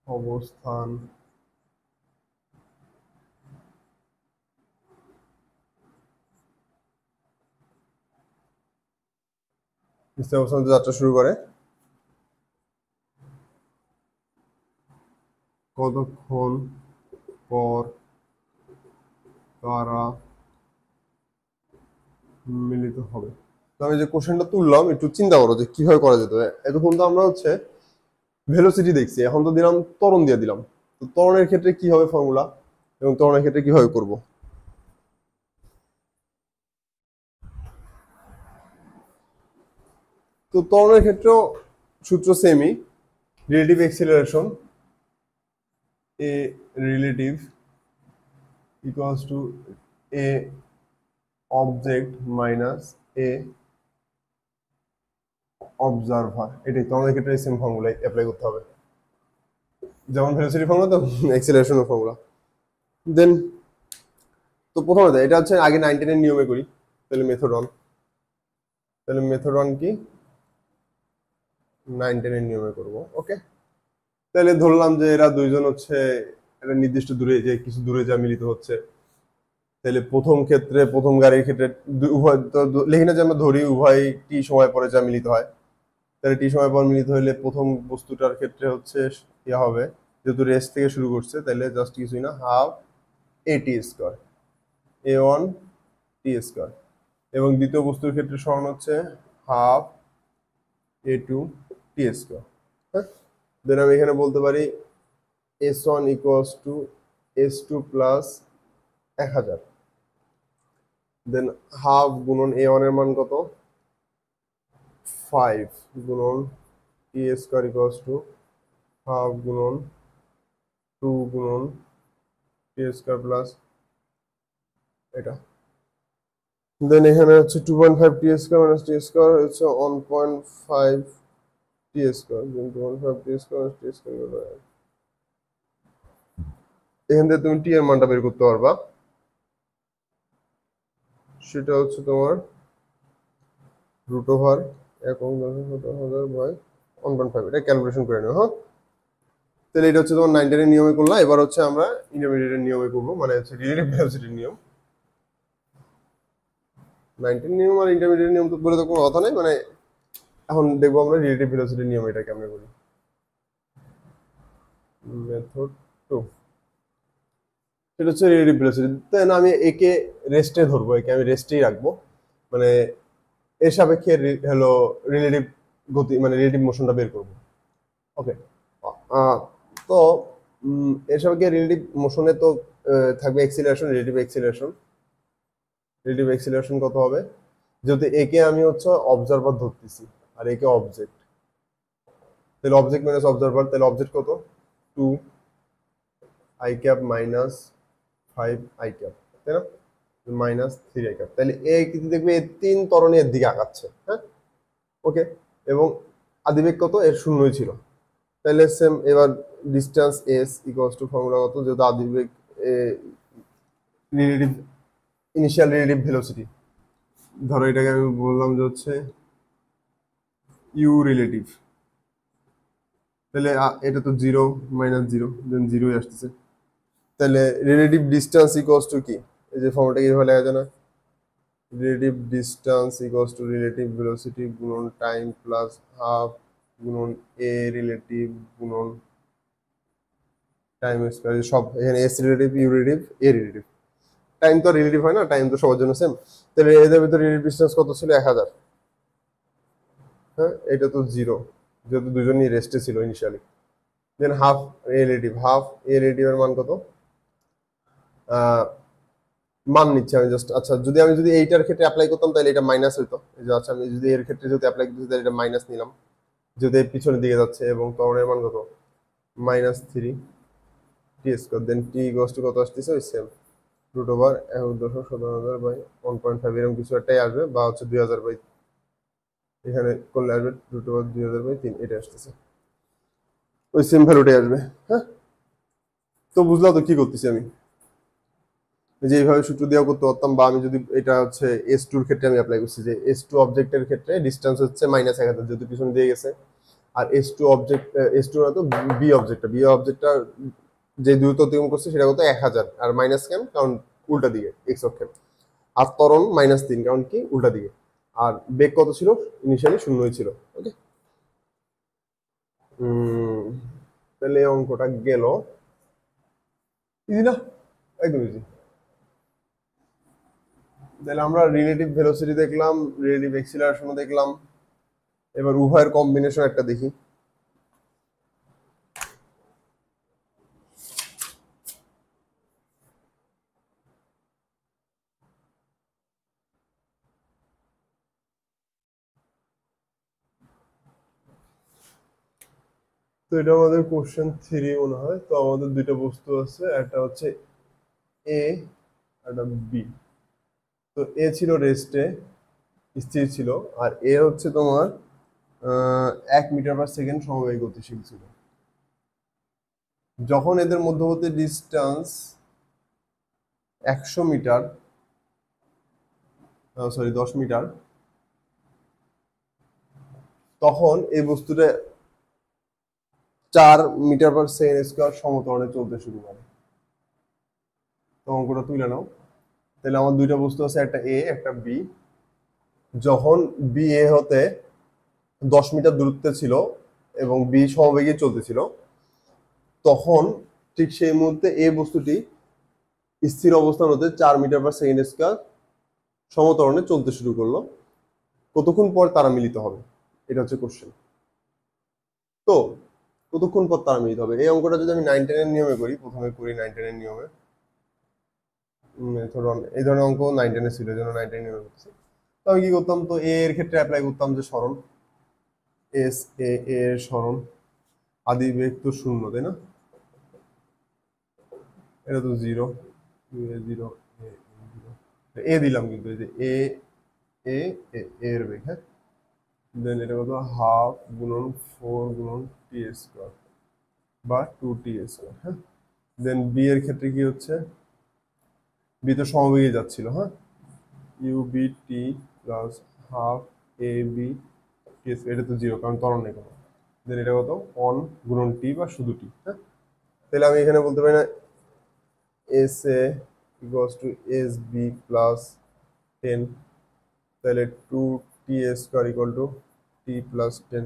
অবস্থান যাত্রা শুরু করে। কতক্ষণ পর তারা মিলিত হবে? তো আমি যে কোশ্চেনটা তুললাম, একটু চিন্তা করো যে কিভাবে করা যেত। এতক্ষণ তো আমরা হচ্ছে ভেলোসিটি দেখছি, এখন তো দিলাম ত্বরণ দিয়ে দিলাম। তো ত্বরণের ক্ষেত্রে কি হবে ফর্মুলা, এবং ত্বরণের ক্ষেত্রে কিভাবে করব? তো ত্বরণের ক্ষেত্রেও সূত্র সেমই, relative acceleration A relative equals to A object minus A observer. এটাই ত্বরণের ক্ষেত্রে সেম ফর্মুলাই অ্যাপ্লাই করতে হবে, যেমন ভেলোসিটি ফর্মুলা তো এক্সিলারেশনের ফর্মুলা। দেন তো প্রথমে এটা হচ্ছে আগে 19 এর নিয়মে করি, তাহলে মেথড ওয়ান। তাহলে মেথড ওয়ান কি, 19 এর নিয়মে করব। ওকে, তাহলে ধরলাম যে এরা দুইজন হচ্ছে একটা নির্দিষ্ট দূরে, যে কিছু দূরে যা মিলিত হচ্ছে। তাহলে প্রথম ক্ষেত্রে, প্রথম গাড়ির ক্ষেত্রে উভয় তো লিখি না যে আমরা ধরি উভয় টি সময় পরে যা মিলিত হয়। তাহলে টি সময় পর মিলিত হইলে প্রথম বস্তুটার ক্ষেত্রে হচ্ছে ইয়া হবে, যেহেতু রেস থেকে শুরু করছে তাহলে জাস্ট কিছুই না, half A T square, A one T square. এবং দ্বিতীয় বস্তুর ক্ষেত্রে সমান হচ্ছে half A two T square. হ্যাঁ, দেন আমি এখানে বলতে পারি S one equals to S two plus 1000। Then half গুণন এ ওয়ান এর মান কত, 5 গুণন T square equals to half গুণন 2 গুণন টি স্কোয়ার প্লাস এটা। দেন এখানে হচ্ছে 2.5 টি স্কোয়ার মাইনাস টি স্কোয়ার হচ্ছে 1.5 টি স্কোয়ার, দেন 2.5 টি স্কোয়ার টি স্কোয়ার। এখান থেকে তুমি টি এর মানটা বের করতে পারবা, সেটা হচ্ছে তোমার রুট ওভার 1/1000 বাই 1.5। এটা ক্যালকুলেশন করে নেও। হ্যাঁ, তাহলে এটা হচ্ছে তোমার 19 এর নিয়মে করলাম। এবার হচ্ছে আমরা ইন্টারমিডিয়েটের নিয়মে করবো, মানে হচ্ছে রিলেটিভ ভেলোসিটির নিয়ম। 19 নিয়ম আর ইন্টারমিডিয়েট নিয়ম তো বলে তো কোনো কথা নাই, মানে এখন দেখবো আমরা রিলেটিভ ভেলোসিটির নিয়ম এটা কেমনে করি। মেথড 2, সেটা হচ্ছে রিলেটিভ ভেলোসিটি। তাই না, আমি একে রেস্টে ধরবো, একে আমি রেস্টেই রাখবো, মানে এর সাপেক্ষে হলো রিলেটিভ গতি, মানে রিলেটিভ মোশনটা বের করবো। ওকে, তো এর সাপেক্ষে রিলেটিভ মোশনে তো থাকবে acceleration, relative acceleration. Relative acceleration কত হবে, যদি একে আমি হচ্ছে অবজারভার ধরতেছি আর একে অবজেক্ট, তাহলে অবজেক্ট মাইনাস অবজারভার, তাহলে অবজেক্ট কত, 2 I cap minus 5 I cap, তাই না, মাইনাস 3 আই ক্যাপ। তাহলে এ কিন্তু দেখবে এই তিন ত্বরণের দিকে আগাচ্ছে। হ্যাঁ, ওকে, এবং আদিবেগ কত, এর শূন্যই ছিল। তাহলে সেম এবার distance S equals to formula কত, যেহেতু আদিবেগ রিলেটিভ ইনিশিয়াল রিলেটিভ ভেলোসিটি, ধরো এটাকে আমি বললাম যে হচ্ছে ইউ রিলেটিভ। তাহলে এটা তো 0 মাইনাস 0, দেন 0ই আসতেছে। তাহলে রিলেটিভ ডিস্টেন্স ইকুয়ালস টু কি, এই যে ফর্মুলাটা কিভাবে লেখা যায় না, relative distance equals to relative velocity গুণন টাইম প্লাস হাফ গুণন এ রিলেটিভ গুণন টাইম স্কয়ার। সব এখানে S relative, U relative, A relative. Time তো রিলেটিভ হয় না, টাইম তো সবার জন্য সেম। তাহলে এদের ভিতরে রিলেটিভ ডিস্টেন্স কত ছিল, 1000। হ্যাঁ, এটা তো 0, যেহেতু দুজনই রেস্টে ছিল initially. Then half A relative, half A relative এর মান কত, মান নিচ্ছে আমি জাস্ট। আচ্ছা, যদি এইটার ক্ষেত্রে অ্যাপ্লাই করতাম তাহলে এটা মাইনাস হইতো, এই যে আচ্ছা আমি যদি এর ক্ষেত্রে যদি অ্যাপ্লাই করতে তাহলে এটা মাইনাস নিলাম, যদি পিছনের দিকে যাচ্ছে। এবং ত্বরণের মান কত, -3 T square. Then T equals to কত আসতেছে, ওই সেম রুট ওভার 1/17,000 বাই 1.5, এরকম কিছু একটাই আসবে, বা হচ্ছে 2000 বাই, এখানে করলে আসবে রুট ওভার 2000 বাই 3, এটা আসতেছে, ওই সেম ভ্যালুটাই আসবে। হ্যাঁ, তো বুঝলাম তো কি করতেছি আমি, যে এইভাবে সূত্র দেওয়া করতে পারতাম, বা আমি যদি এটা হচ্ছে এস টুর ক্ষেত্রে আমি অ্যাপ্লাই করছি, যে এস টু অবজেক্টের ক্ষেত্রে ডিস্টেন্স হচ্ছে -1000, যেহেতু পিছনে দিয়ে গেছে। আর S two object, S two না তো বি অবজেক্টটা যে দূরত্ব অতিক্রম করছে সেটা কত, 1000, আর মাইনাস কেন, কারণ উল্টা দিকে এক্স অক্ষে। আর ত্বরণ -3, কারণ কি উল্টা দিকে। আর বেগ কত ছিল, ইনিশিয়ালি 0 ছিল। ওকে, তাহলে এই অঙ্কটা গেল, ইজি না, একদম ইজি। তাহলে আমরা রিলেটিভ ভেলোসিটি দেখলাম, রিলেটিভ এক্সিলারেশনও দেখলাম। এবার উভয়ের কম্বিনেশন একটা দেখি। তো এটা আমাদের কোশ্চেন 3 মনে হয়। তো আমাদের দুইটা বস্তু আছে, একটা হচ্ছে এ একটা বি। তো এ ছিল রেস্টে, স্থির ছিল, আর এ হচ্ছে তোমার 1 মিটার/সেকেন্ড সমবেগে গতিশীল ছিল। যখন এদের মধ্যবর্তী ডিস্টেন্স 100 মিটার, সরি 10 মিটার, তখন এই বস্তুটা 4 মিটার/সেকেন্ড স্কোয়ার সমত্বরণে চলতে শুরু করে। তো অঙ্কটা তুলে নাও। তাহলে আমার দুইটা বস্তু আছে, একটা এ একটা বি। যখন বি এ হতে 10 মিটার দূরত্বে ছিল এবং বি সমবেগে চলতেছিল, তখন ঠিক সেই মুহূর্তে এ বস্তুটি স্থির অবস্থান হতে 4 মিটার/সেকেন্ড স্কোয়ার সমত্বরণে চলতে শুরু করলো। কতক্ষণ পর তারা মিলিত হবে, এটা হচ্ছে কোশ্চেন। তো কতক্ষণ পর তারা মিলিত হবে, এই অঙ্কটা যদি আমি 9-10 এর নিয়মে করি, প্রথমে করি 9-10 এর নিয়মে। ধরুন এই ধরনের অঙ্ক 9-10 এ ছিল, এই জন্য 9-10 নিয়মে করছি। তো আমি কি করতাম, তো এ এর ক্ষেত্রে অ্যাপ্লাই করতাম যে সরণ এস এ এর সরণ আদি বেগ তো 0, তাই না? এটা তো 0, এ 0, এ দিলাম, কিন্তু এই যে এ এ এর বেগ, হ্যাঁ। দেন এটা কত, হাফ গুণন 4 গুণন টি স্কোয়ার বা 2t স্কোয়ার, হ্যাঁ। দেন বি এর ক্ষেত্রে কি হচ্ছে, বি তো সমবেগে যাচ্ছিল, হ্যাঁ। U B T plus half A B T square, এটা তো 0 কারণ ত্বরণ নেই কোনো। দেন এটা কত, 1 গুণন টি বা শুধু টি, হ্যাঁ। তাহলে আমি এখানে বলতে পারি না S A equals to S B plus 10, তাহলে 2t square equal to T plus 10,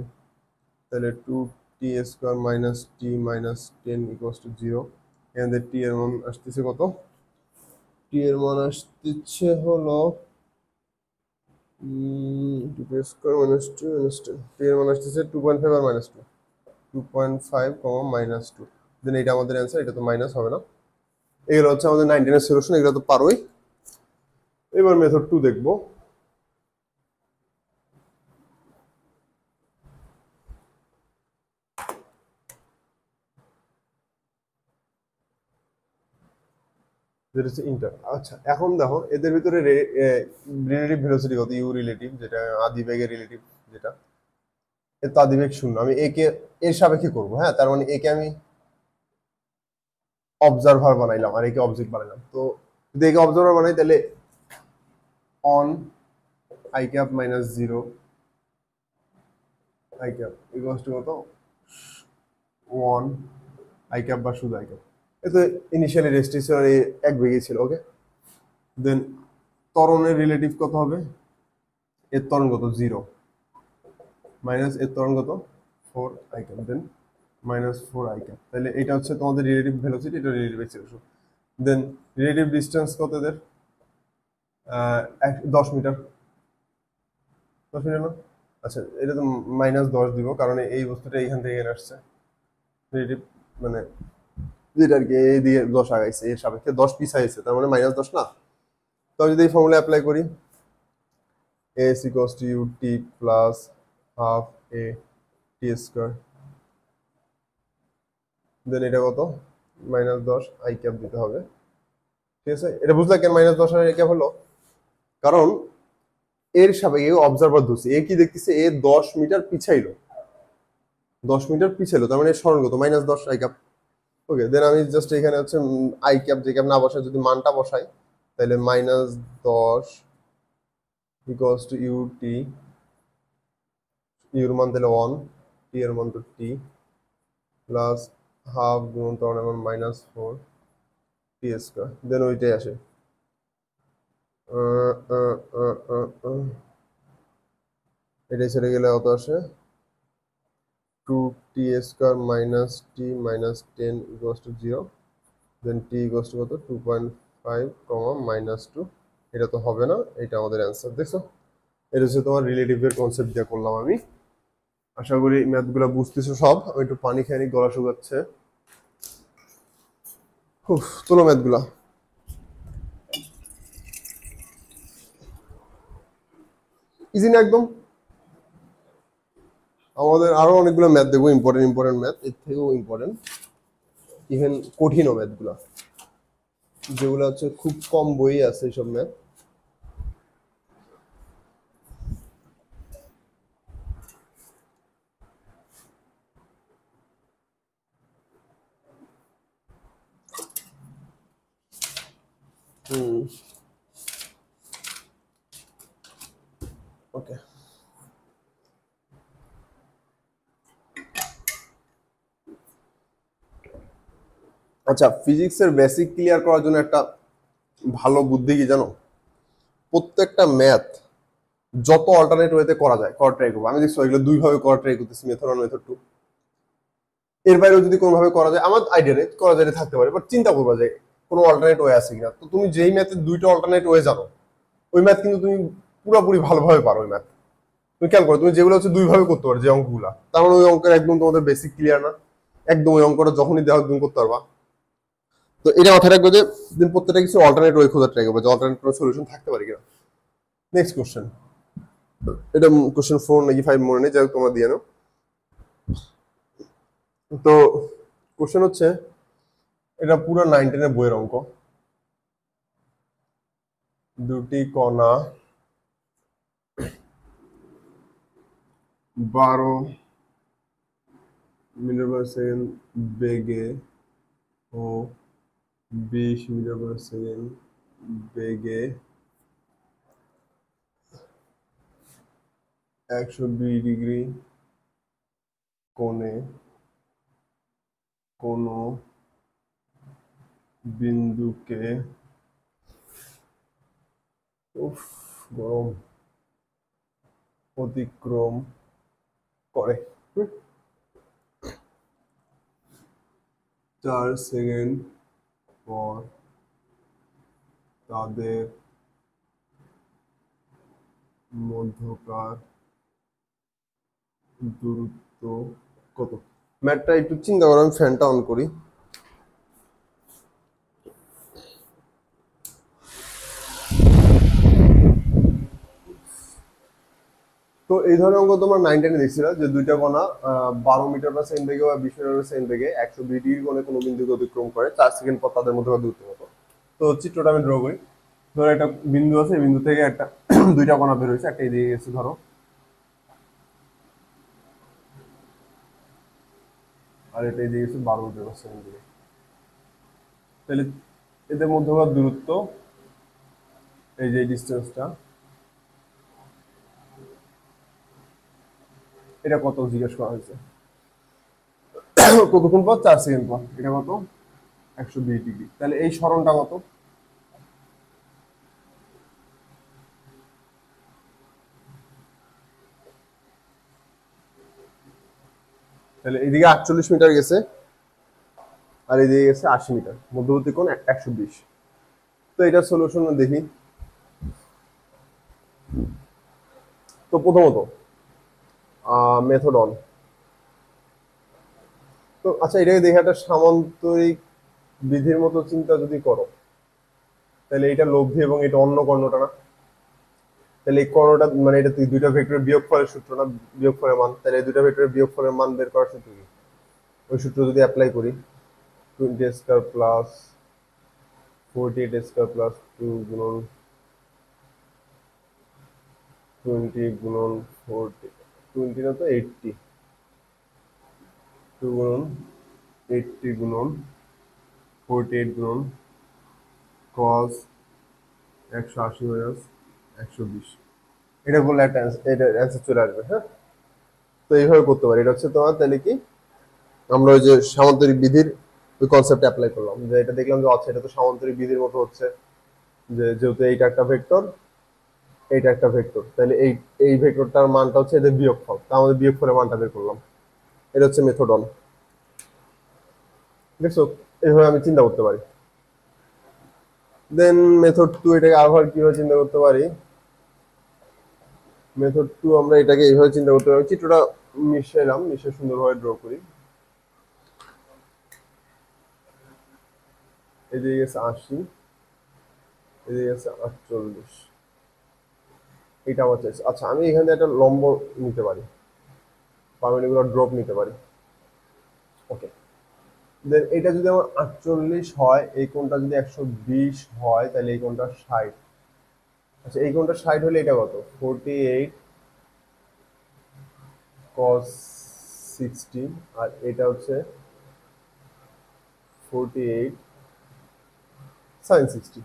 তাহলে 2t square minus T minus 10 equals to 0। এখানে টি এর মান আসতেছে কত, টি এর মান আসতেছে হলো 2t স্কোয়ার মাইনাস 2 মাইনাস 10, টি এর মান আসতেছে 2.5 আর মাইনাস 2, 2.5 মাইনাস 2। দেন এটা আমাদের অ্যান্সার, এটা তো মাইনাস হবে না। এগুলো হচ্ছে আমাদের 9-10 এর সলিউশন, এগুলো তো পারোই। এবার মেথড 2 দেখবো। যেটা হচ্ছে ইন্টার। আচ্ছা, এখন দেখো এদের ভিতরে রিলেটিভ ভেলোসিটি কত, ইউ রিলেটিভ, যেটা আদিবেগের রিলেটিভ, যেটা এর তো আদিবেগ 0। আমি একে এর সাপেক্ষে করবো, হ্যাঁ। তার মানে একে আমি অবজারভার বানাইলাম আর একে অবজেক্ট বানাইলাম। তো যদি একে অবজারভার বানাই, তাহলে on I cap minus 0 I cap equals to কত, 1 আই ক্যাপ বা শুধু আই ক্যাপ। এ তো ইনিশিয়ালি রেস্ট্রিকশন এক বেগে ছিল, ওকে। দেন ত্বরণের রিলেটিভ কত হবে, এর ত্বরণ কত, 0 মাইনাস এর ত্বরণ কত, 4 I cap, then minus 4 I cap. তাহলে এটা হচ্ছে তোমাদের রিলেটিভ ভেলোসিটি, এটা relative acceleration. Then relative distance কত এদের, 10 মিটার, 10 মিটার না, আচ্ছা এটা তো -10 দিব, কারণ এই বস্তুটা এইখান থেকে এখানে আসছে। রিলেটিভ মানে যেটা আর কি এই দিয়ে 10 আগাইছে, এর সাপেক্ষে 10 পিছাইছে, তার মানে -10 না। তো আমি যদি এই ফর্মুলা অ্যাপ্লাই করি, a is equals to ut plus half a t স্কয়ার, দেন এটা কত, -10 আই ক্যাপ দিতে হবে, ঠিক আছে। এটা বুঝলা কেন -10 আর আই ক্যাপ হলো, কারণ এর সাপেক্ষে অবজারভার ধরছি, এ কি দেখতেছে, এ 10 মিটার পিছাইলো, 10 মিটার পিছাইলো, তার মানে এর সরণ কত, -10 আই ক্যাপ। ওকে, দেন আমি জাস্ট এখানে হচ্ছে আই ক্যাপ যে ক্যাপ না বসাই, যদি মানটা বসাই, তাহলে -10 equals to U T, your মান তাহলে 1, টি এর মান তো টি, প্লাস হাফ গুণন তখন আমার -4 টি স্কয়ার, দেন ওইটাই আসে। এটাই ছেড়ে গেলে কত আসে, 2t square minus T minus 10 equals to 0, then T equals to কত, 2.5 -2। এটা তো হবে না, এটা আমাদের অ্যান্সার। দেখছো, এটা হচ্ছে তোমার রিলেটিভের কনসেপ্ট দিয়ে করলাম আমি। আশা করি ম্যাথগুলো বুঝতেছো সব। আমি একটু পানি খেয়ে নি, গলা শুকাচ্ছে। তোলো ম্যাথগুলা। ইজি না একদম? আমাদের আরো অনেকগুলো ম্যাথ দেখবো, ইম্পর্টেন্ট ইম্পর্টেন্ট ম্যাথ, এর থেকেও ইম্পর্টেন্ট ইভেন কঠিনও ম্যাথগুলো, যেগুলো হচ্ছে খুব কম বই আছে এইসব ম্যাথ। হুম, ওকে। আচ্ছা, ফিজিক্সের বেসিক ক্লিয়ার করার জন্য একটা ভালো বুদ্ধি কি জানো? প্রত্যেকটা ম্যাথ যত অল্টারনেট ওয়েতে করা যায় করা ট্রাই করবো। আমি দেখছি এগুলো দুই ভাবে করা ট্রাই করতেছি, মেথড ওয়ান মেথড টু। এর বাইরেও যদি কোনোভাবে করা যায়, আমার আইডিয়া করা যায় থাকতে পারে, বাট চিন্তা করবা যে কোনো অল্টারনেট ওয়ে আছে কিনা। তো তুমি যেই ম্যাথের দুইটা অল্টারনেট ওয়ে জানো, ওই ম্যাথ কিন্তু তুমি পুরোপুরি ভালোভাবে পারো ওই ম্যাথ। তুমি খেয়াল করো, তুমি যেগুলো হচ্ছে দুই ভাবে করতে পারো যে অঙ্কগুলা, তার মানে ওই অঙ্কের একদম তোমাদের বেসিক ক্লিয়ার না। একদম ওই অঙ্কটা যখনই দেওয়া তুমি করতে পারবা। তো এটা মাথায় রাখবো যে তুমি প্রত্যেকটা কিছু অল্টারনেট ওয়ে খোঁজার ট্রাই করবো, যে অল্টারনেট কোনো সলিউশন থাকতে পারে কিনা। নেক্সট কোশ্চেন, এটা কোশ্চেন 4 নাকি 5 মনে নেই, যাই হোক তোমরা দিয়ে নাও। তো কোশ্চেন হচ্ছে, এটা পুরো 9-10 বইয়ের অঙ্ক। দুটি কণা 12 মিটার/সেকেন্ড বেগে ও 20 মিটার/সেকেন্ড বেগে 120 ডিগ্রি কোণে কোনো বিন্দুকে, উফ গরম, অতিক্রম করে। 4 সেকেন্ড পর তাদের মধ্যকার দূরত্ব কত? ম্যাথটা একটু চিন্তা করো, আমি ফ্যানটা অন করি। তো এই ধরনের অঙ্ক তোমার 9-10 দেখছিল, যে দুইটা কণা 12 মিটার/সেকেন্ড বেগে বা 20 মিটার/সেকেন্ড বেগে 120 ডিগ্রি কোণে কোনো বিন্দুকে অতিক্রম করে, 4 সেকেন্ড পর তাদের মধ্যকার দূরত্ব কত? তো চিত্রটা আমি ড্র করি। ধরো একটা বিন্দু আছে, এই বিন্দু থেকে একটা দুইটা কণা বের হয়েছে, একটা এদিকে গেছে ধরো, আর এটা এদিকে গেছে 12 মিটার/সেকেন্ড বেগে। তাহলে এদের মধ্যকার দূরত্ব, এই যে ডিস্টেন্সটা, এটা কত জিজ্ঞেস করা হয়েছে। কতক্ষণ পর? 4 সেকেন্ড পর। এটা কত? 120 ডিগ্রি। তাহলে এই সরণটা কত? তাহলে এদিকে 48 মিটার গেছে, আর এদিকে গেছে 80 মিটার, মধ্যবর্তী কোণ 120। তো এটা সলিউশন দেখি। তো প্রথমত মেথড অন। তো আচ্ছা, এটাকে দেখে একটা সামান্তরিক বিধির মতো চিন্তা যদি করো, তাহলে এটা লব্ধি এবং এটা অন্য কর্ণটা না? তাহলে এই কর্ণটা মানে এটা তুই দুইটা ভেক্টরের বিয়োগফলের সূত্র না, বিয়োগফলের মান। তাহলে এই দুইটা ভেক্টরের বিয়োগফলের মান বের করার সূত্র কি? ওই সূত্র যদি অ্যাপ্লাই করি, 20 স্কয়ার প্লাস 48 স্কয়ার প্লাস 2 গুণন 20 গুণন 40, 20 না তো 80, 2 গুণন 80 গুণন 48 গুণন cos 180 মাইনাস 120, এটা করলে একটা এটা অ্যান্সার চলে আসবে। হ্যাঁ, তো এইভাবে করতে পারি। এটা হচ্ছে তোমার তাহলে কি, আমরা ওই যে সামান্তরিক বিধির ওই কনসেপ্ট অ্যাপ্লাই করলাম, যে এটা দেখলাম যে আচ্ছা এটা তো সামান্তরিক বিধির মতো হচ্ছে, যে যেহেতু এইটা একটা ভেক্টর, এইটা একটা ভেক্টর, তাহলে এই এই ভেক্টরটার মানটা হচ্ছে এদের বিয়োগফল, তা আমাদের বিয়োগফলের মানটা বের করলাম। এটা হচ্ছে মেথড অন। দেখছো, এইভাবে আমি চিন্তা করতে পারি। দেন মেথড টু, এটাকে আবার কিভাবে চিন্তা করতে পারি? মেথড টু আমরা এটাকে এইভাবে চিন্তা করতে পারি, চিত্রটা মিশাইলাম, মিশে সুন্দরভাবে ড্র করি। এদিকে গেছে 80, এদিকে গেছে 48, এটা আমার চাইছে। আচ্ছা, আমি এখানে একটা লম্ব নিতে পারি, পারপেন্ডিকুলার ড্রপ নিতে পারি। ওকে, দেন এটা যদি আমার 48 হয়, এই কোণটা যদি 120 হয়, তাহলে এই কোণটা 60। আচ্ছা, এই কোণটা 60 হলে এটা কত? 48 cos 60, আর এটা হচ্ছে 48 sin 60।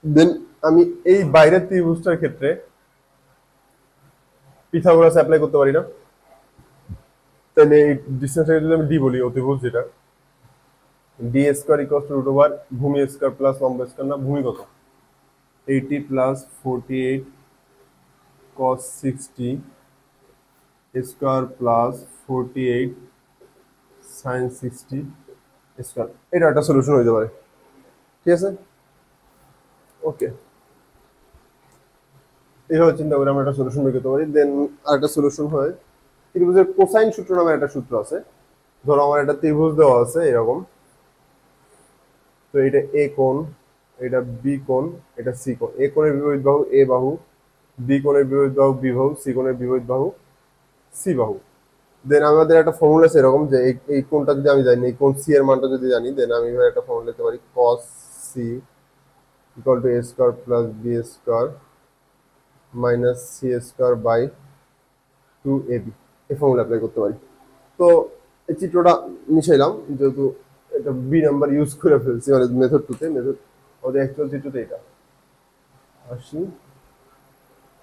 দেন আমি এই বাইরের ত্রিভুজটার ক্ষেত্রে পিথাগোরাস অ্যাপ্লাই করতে পারি না? তাহলে এই ডিসটেন্সটাকে যদি আমি ডি বলি, অতিভুজ যেটা, D square equal to root over ভূমি স্কোয়ার প্লাস লম্ব স্কোয়ার, না ভূমি কত? 80 plus 48 cos 60 square plus 48 sin 60 square. এটা একটা সলিউশন হইতে পারে, ঠিক আছে? ওকে, এইভাবে চিন্তা করে আমরা একটা সলিউশন বের করতে পারি। দেন আরেকটা সলিউশন হয় ত্রিভুজের কোসাইন সূত্র নামে একটা সূত্র আছে। ধরো আমার একটা ত্রিভুজ দেওয়া আছে এরকম, তো এটা এ কোণ, এটা বি কোণ, এটা সি কোণ। এ কোণের বিপরীত বাহু এ বাহু, বি কোণের বিপরীত বাহু বি বাহু, সি কোণের বিপরীত বাহু সি বাহু। দেন আমাদের একটা ফর্মুলা আছে এরকম যে এই কোণটা যদি আমি জানি, এই কোণ সি এর মানটা যদি জানি, দেন আমি একটা ফর্মুলা লিখতে পারি cos c equal to a square plus B square minus C square by 2ab। এই ফর্মুলা অ্যাপ্লাই করতে পারি। তো এই চিত্রটা মিশাইলাম, যেহেতু এটা বি নাম্বার ইউজ করে ফেলছি, মানে মেথড টুতে, মেথড ওদের অ্যাকচুয়াল চিত্রতে এটা 80,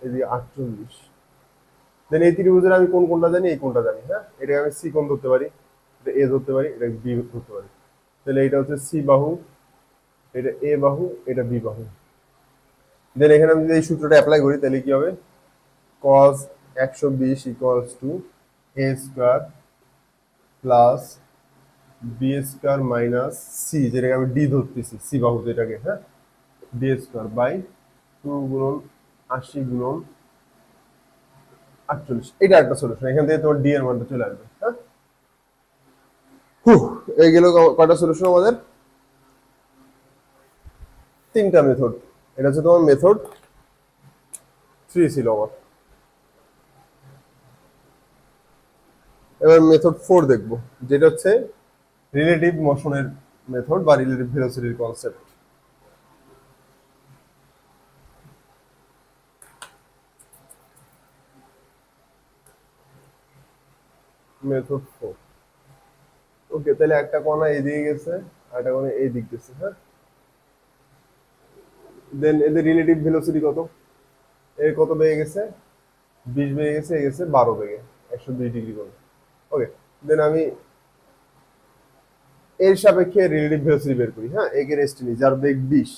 এদিকে 48। দেন এই ত্রিভুজের আমি কোন কোনটা জানি, এই কোনটা জানি, হ্যাঁ, এটাকে আমি সি কোণ ধরতে পারি, এটা এ ধরতে পারি, এটা বি ধরতে পারি। তাহলে এটা হচ্ছে সি বাহু, এটা এ বাহু, এটা বি বাহু। দেন এখানে আমি যদি এই সূত্রটা অ্যাপ্লাই করি, তাহলে কি হবে? cos 120 equals to A square plus B square minus C, যেটাকে আমি ডি ধরতেছি, সি বাহু যেটাকে, হ্যাঁ, ডি স্কোয়ার বাই 2 গুণন 80 গুণন 48। এটা একটা সলিউশন, এখান থেকে তোমার ডি এর মানটা চলে আসবে, হ্যাঁ। এই গেল কয়টা সলিউশন আমাদের? 3টা মেথড। এটা হচ্ছে তোমার মেথড 3 ছিল আমার। এবার মেথড 4 দেখবো, যেটা হচ্ছে রিলেটিভ মোশনের মেথড বা রিলেটিভ ভেলোসিটির কনসেপ্ট। মেথড 4। ওকে, তাহলে একটা কণা এদিকে গেছে আর একটা কণা এই দিক গেছে, হ্যাঁ। দেন এদের রিলেটিভ ভেলোসিটি কত? এর কত বেগে গেছে? 20 বেগে গেছে, এ গেছে 12 বেগে, 102 ডিগ্রি কোণে। ওকে, দেন আমি এর সাপেক্ষে রিলেটিভ ভেলোসিটি বের করি, হ্যাঁ। একে রেস্ট নিই, যার বেগ 20,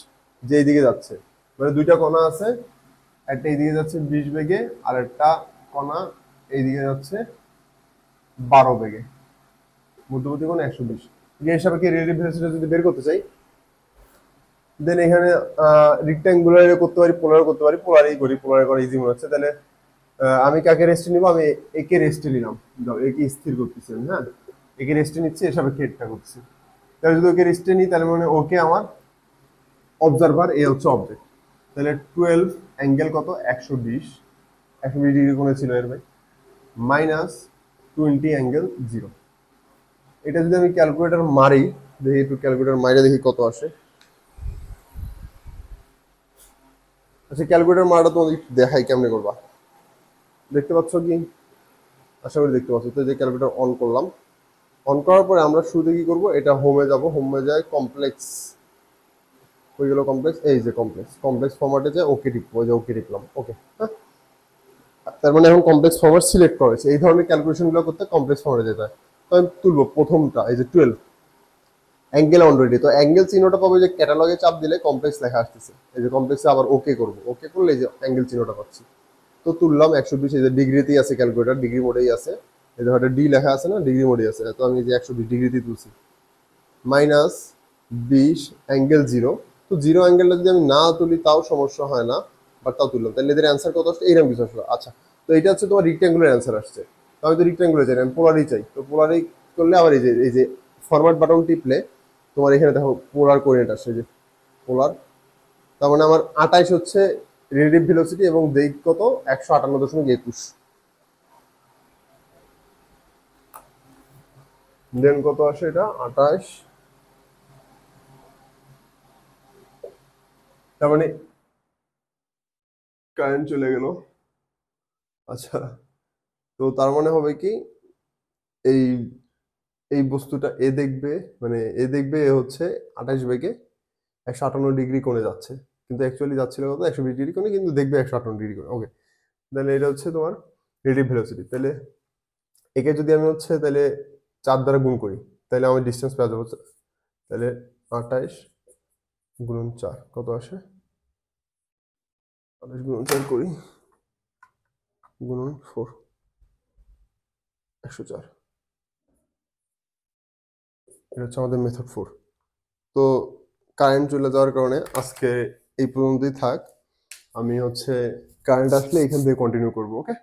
যে এইদিকে যাচ্ছে, মানে দুইটা কণা আছে, একটা এইদিকে যাচ্ছে 20 বেগে, আর একটা কণা এইদিকে যাচ্ছে 12 বেগে, মধ্যবর্তী কোণ 120। এর সাপেক্ষে রিলেটিভ ভেলোসিটি যদি বের করতে চাই, দেন এখানে রেক্ট্যাঙ্গুলার করতে পারি, পোলার করতে পারি। পোলারই করি, পোলার করা ইজি মনে হচ্ছে। তাহলে আমি কাকে রেস্টে নিব? আমি একে রেস্টে নিলাম, একে স্থির করতেছি আমি, হ্যাঁ, একে রেস্টে নিচ্ছি, এর সাপেক্ষে এটা করছি। তাহলে যদি ওকে রেস্টে নিই, তাহলে মানে ওকে আমার অবজারভার, এ হচ্ছে অবজেক্ট। তাহলে 12 অ্যাঙ্গেল কত? 120, 120 ডিগ্রি কোণে ছিল এর ভাই, মাইনাস 20 অ্যাঙ্গেল 0। এটা যদি আমি ক্যালকুলেটর মারি, দেখি একটু ক্যালকুলেটর মাইরে দেখি কত আসে। আচ্ছা, ক্যালকুলেটর মারাটা তোমাদের একটু দেখাই কেমনে করবা। দেখতে পাচ্ছ কি? আশা করি দেখতে পাচ্ছ। তো যে ক্যালকুলেটর অন করলাম, অন করার পরে আমরা শুরুতে কি করব? এটা হোমে যাব, হোমে যায় কমপ্লেক্স, হয়ে গেল কমপ্লেক্স, এই যে কমপ্লেক্স, কমপ্লেক্স ফরম্যাটে যায় ওকে টিপবো, ওই যে ওকে টিপলাম, ওকে, হ্যাঁ। তার মানে এখন কমপ্লেক্স ফরম্যাট সিলেক্ট করা হয়েছে। এই ধরনের ক্যালকুলেশনগুলো করতে কমপ্লেক্স ফরম্যাটে যেতে হয়। তো আমি তুলবো প্রথমটা, এই যে 12 অ্যাঙ্গেল অলরেডি। তো অ্যাঙ্গেল চিহ্নটা পাবো যে ক্যাটালগে চাপ দিলে কমপ্লেক্স লেখা আসতেছে, এই যে কমপ্লেক্সে আবার ওকে করবো, ওকে করলে এই যে অ্যাঙ্গেল চিহ্নটা পাচ্ছি। তো তুললাম 120, এই যে ডিগ্রিতেই আছে ক্যালকুলেটর, ডিগ্রি মোডেই আছে, এই যে ডি লেখা আছে না, ডিগ্রি মোডেই আছে। তো আমি যে 120 ডিগ্রিতেই তুলছি, মাইনাস 20 অ্যাঙ্গেল 0। তো 0 অ্যাঙ্গেলটা যদি আমি না তুলি তাও সমস্যা হয় না, বাট তাও তুললাম। তাহলে এদের অ্যান্সার কত আসছে? এইরকম কিছু আসলো। আচ্ছা, তো এটা হচ্ছে তোমার রেক্ট্যাঙ্গুলার অ্যান্সার আসছে। তো আমি তো রেক্ট্যাঙ্গুলার চাই না, আমি পোলারই চাই। তো পোলারই করলে আবার এই যে ফরম্যাট বাটন টিপলে তোমার এখানে দেখো পোলার কোঅর্ডিনেট আসছে, যে পোলার। তার মানে আমার 28 হচ্ছে রিলেটিভ ভেলোসিটি এবং বেগ কত? 158.21। দেন কত আসে এটা 28, তার মানে কারেন্ট চলে গেল। আচ্ছা, তো তার মানে হবে কি, এই এই বস্তুটা এ দেখবে, মানে এ দেখবে এ হচ্ছে 28 বেগে 158 ডিগ্রি কোণে যাচ্ছে, কিন্তু অ্যাকচুয়ালি যাচ্ছিল কত 120 ডিগ্রি কোণে, কিন্তু দেখবে 158 ডিগ্রি কোণে। ওকে, তাহলে এটা হচ্ছে তোমার রিলেটিভ ভেলোসিটি। তাহলে একে যদি আমি হচ্ছে তাহলে 4 দ্বারা গুণ করি, তাহলে আমি ডিস্টেন্স পেয়ে যাবো। তাহলে 28 × 4 কত আসে, 28 × 4 করি, গুণন 4, 104। এটা হচ্ছে আমাদের মেথড 4। তো কারেন্ট চলে যাওয়ার কারণে আজকে এই পর্যন্তই থাক। আমি হচ্ছে কারেন্ট আসলে এখান থেকে কন্টিনিউ করবো। ওকে।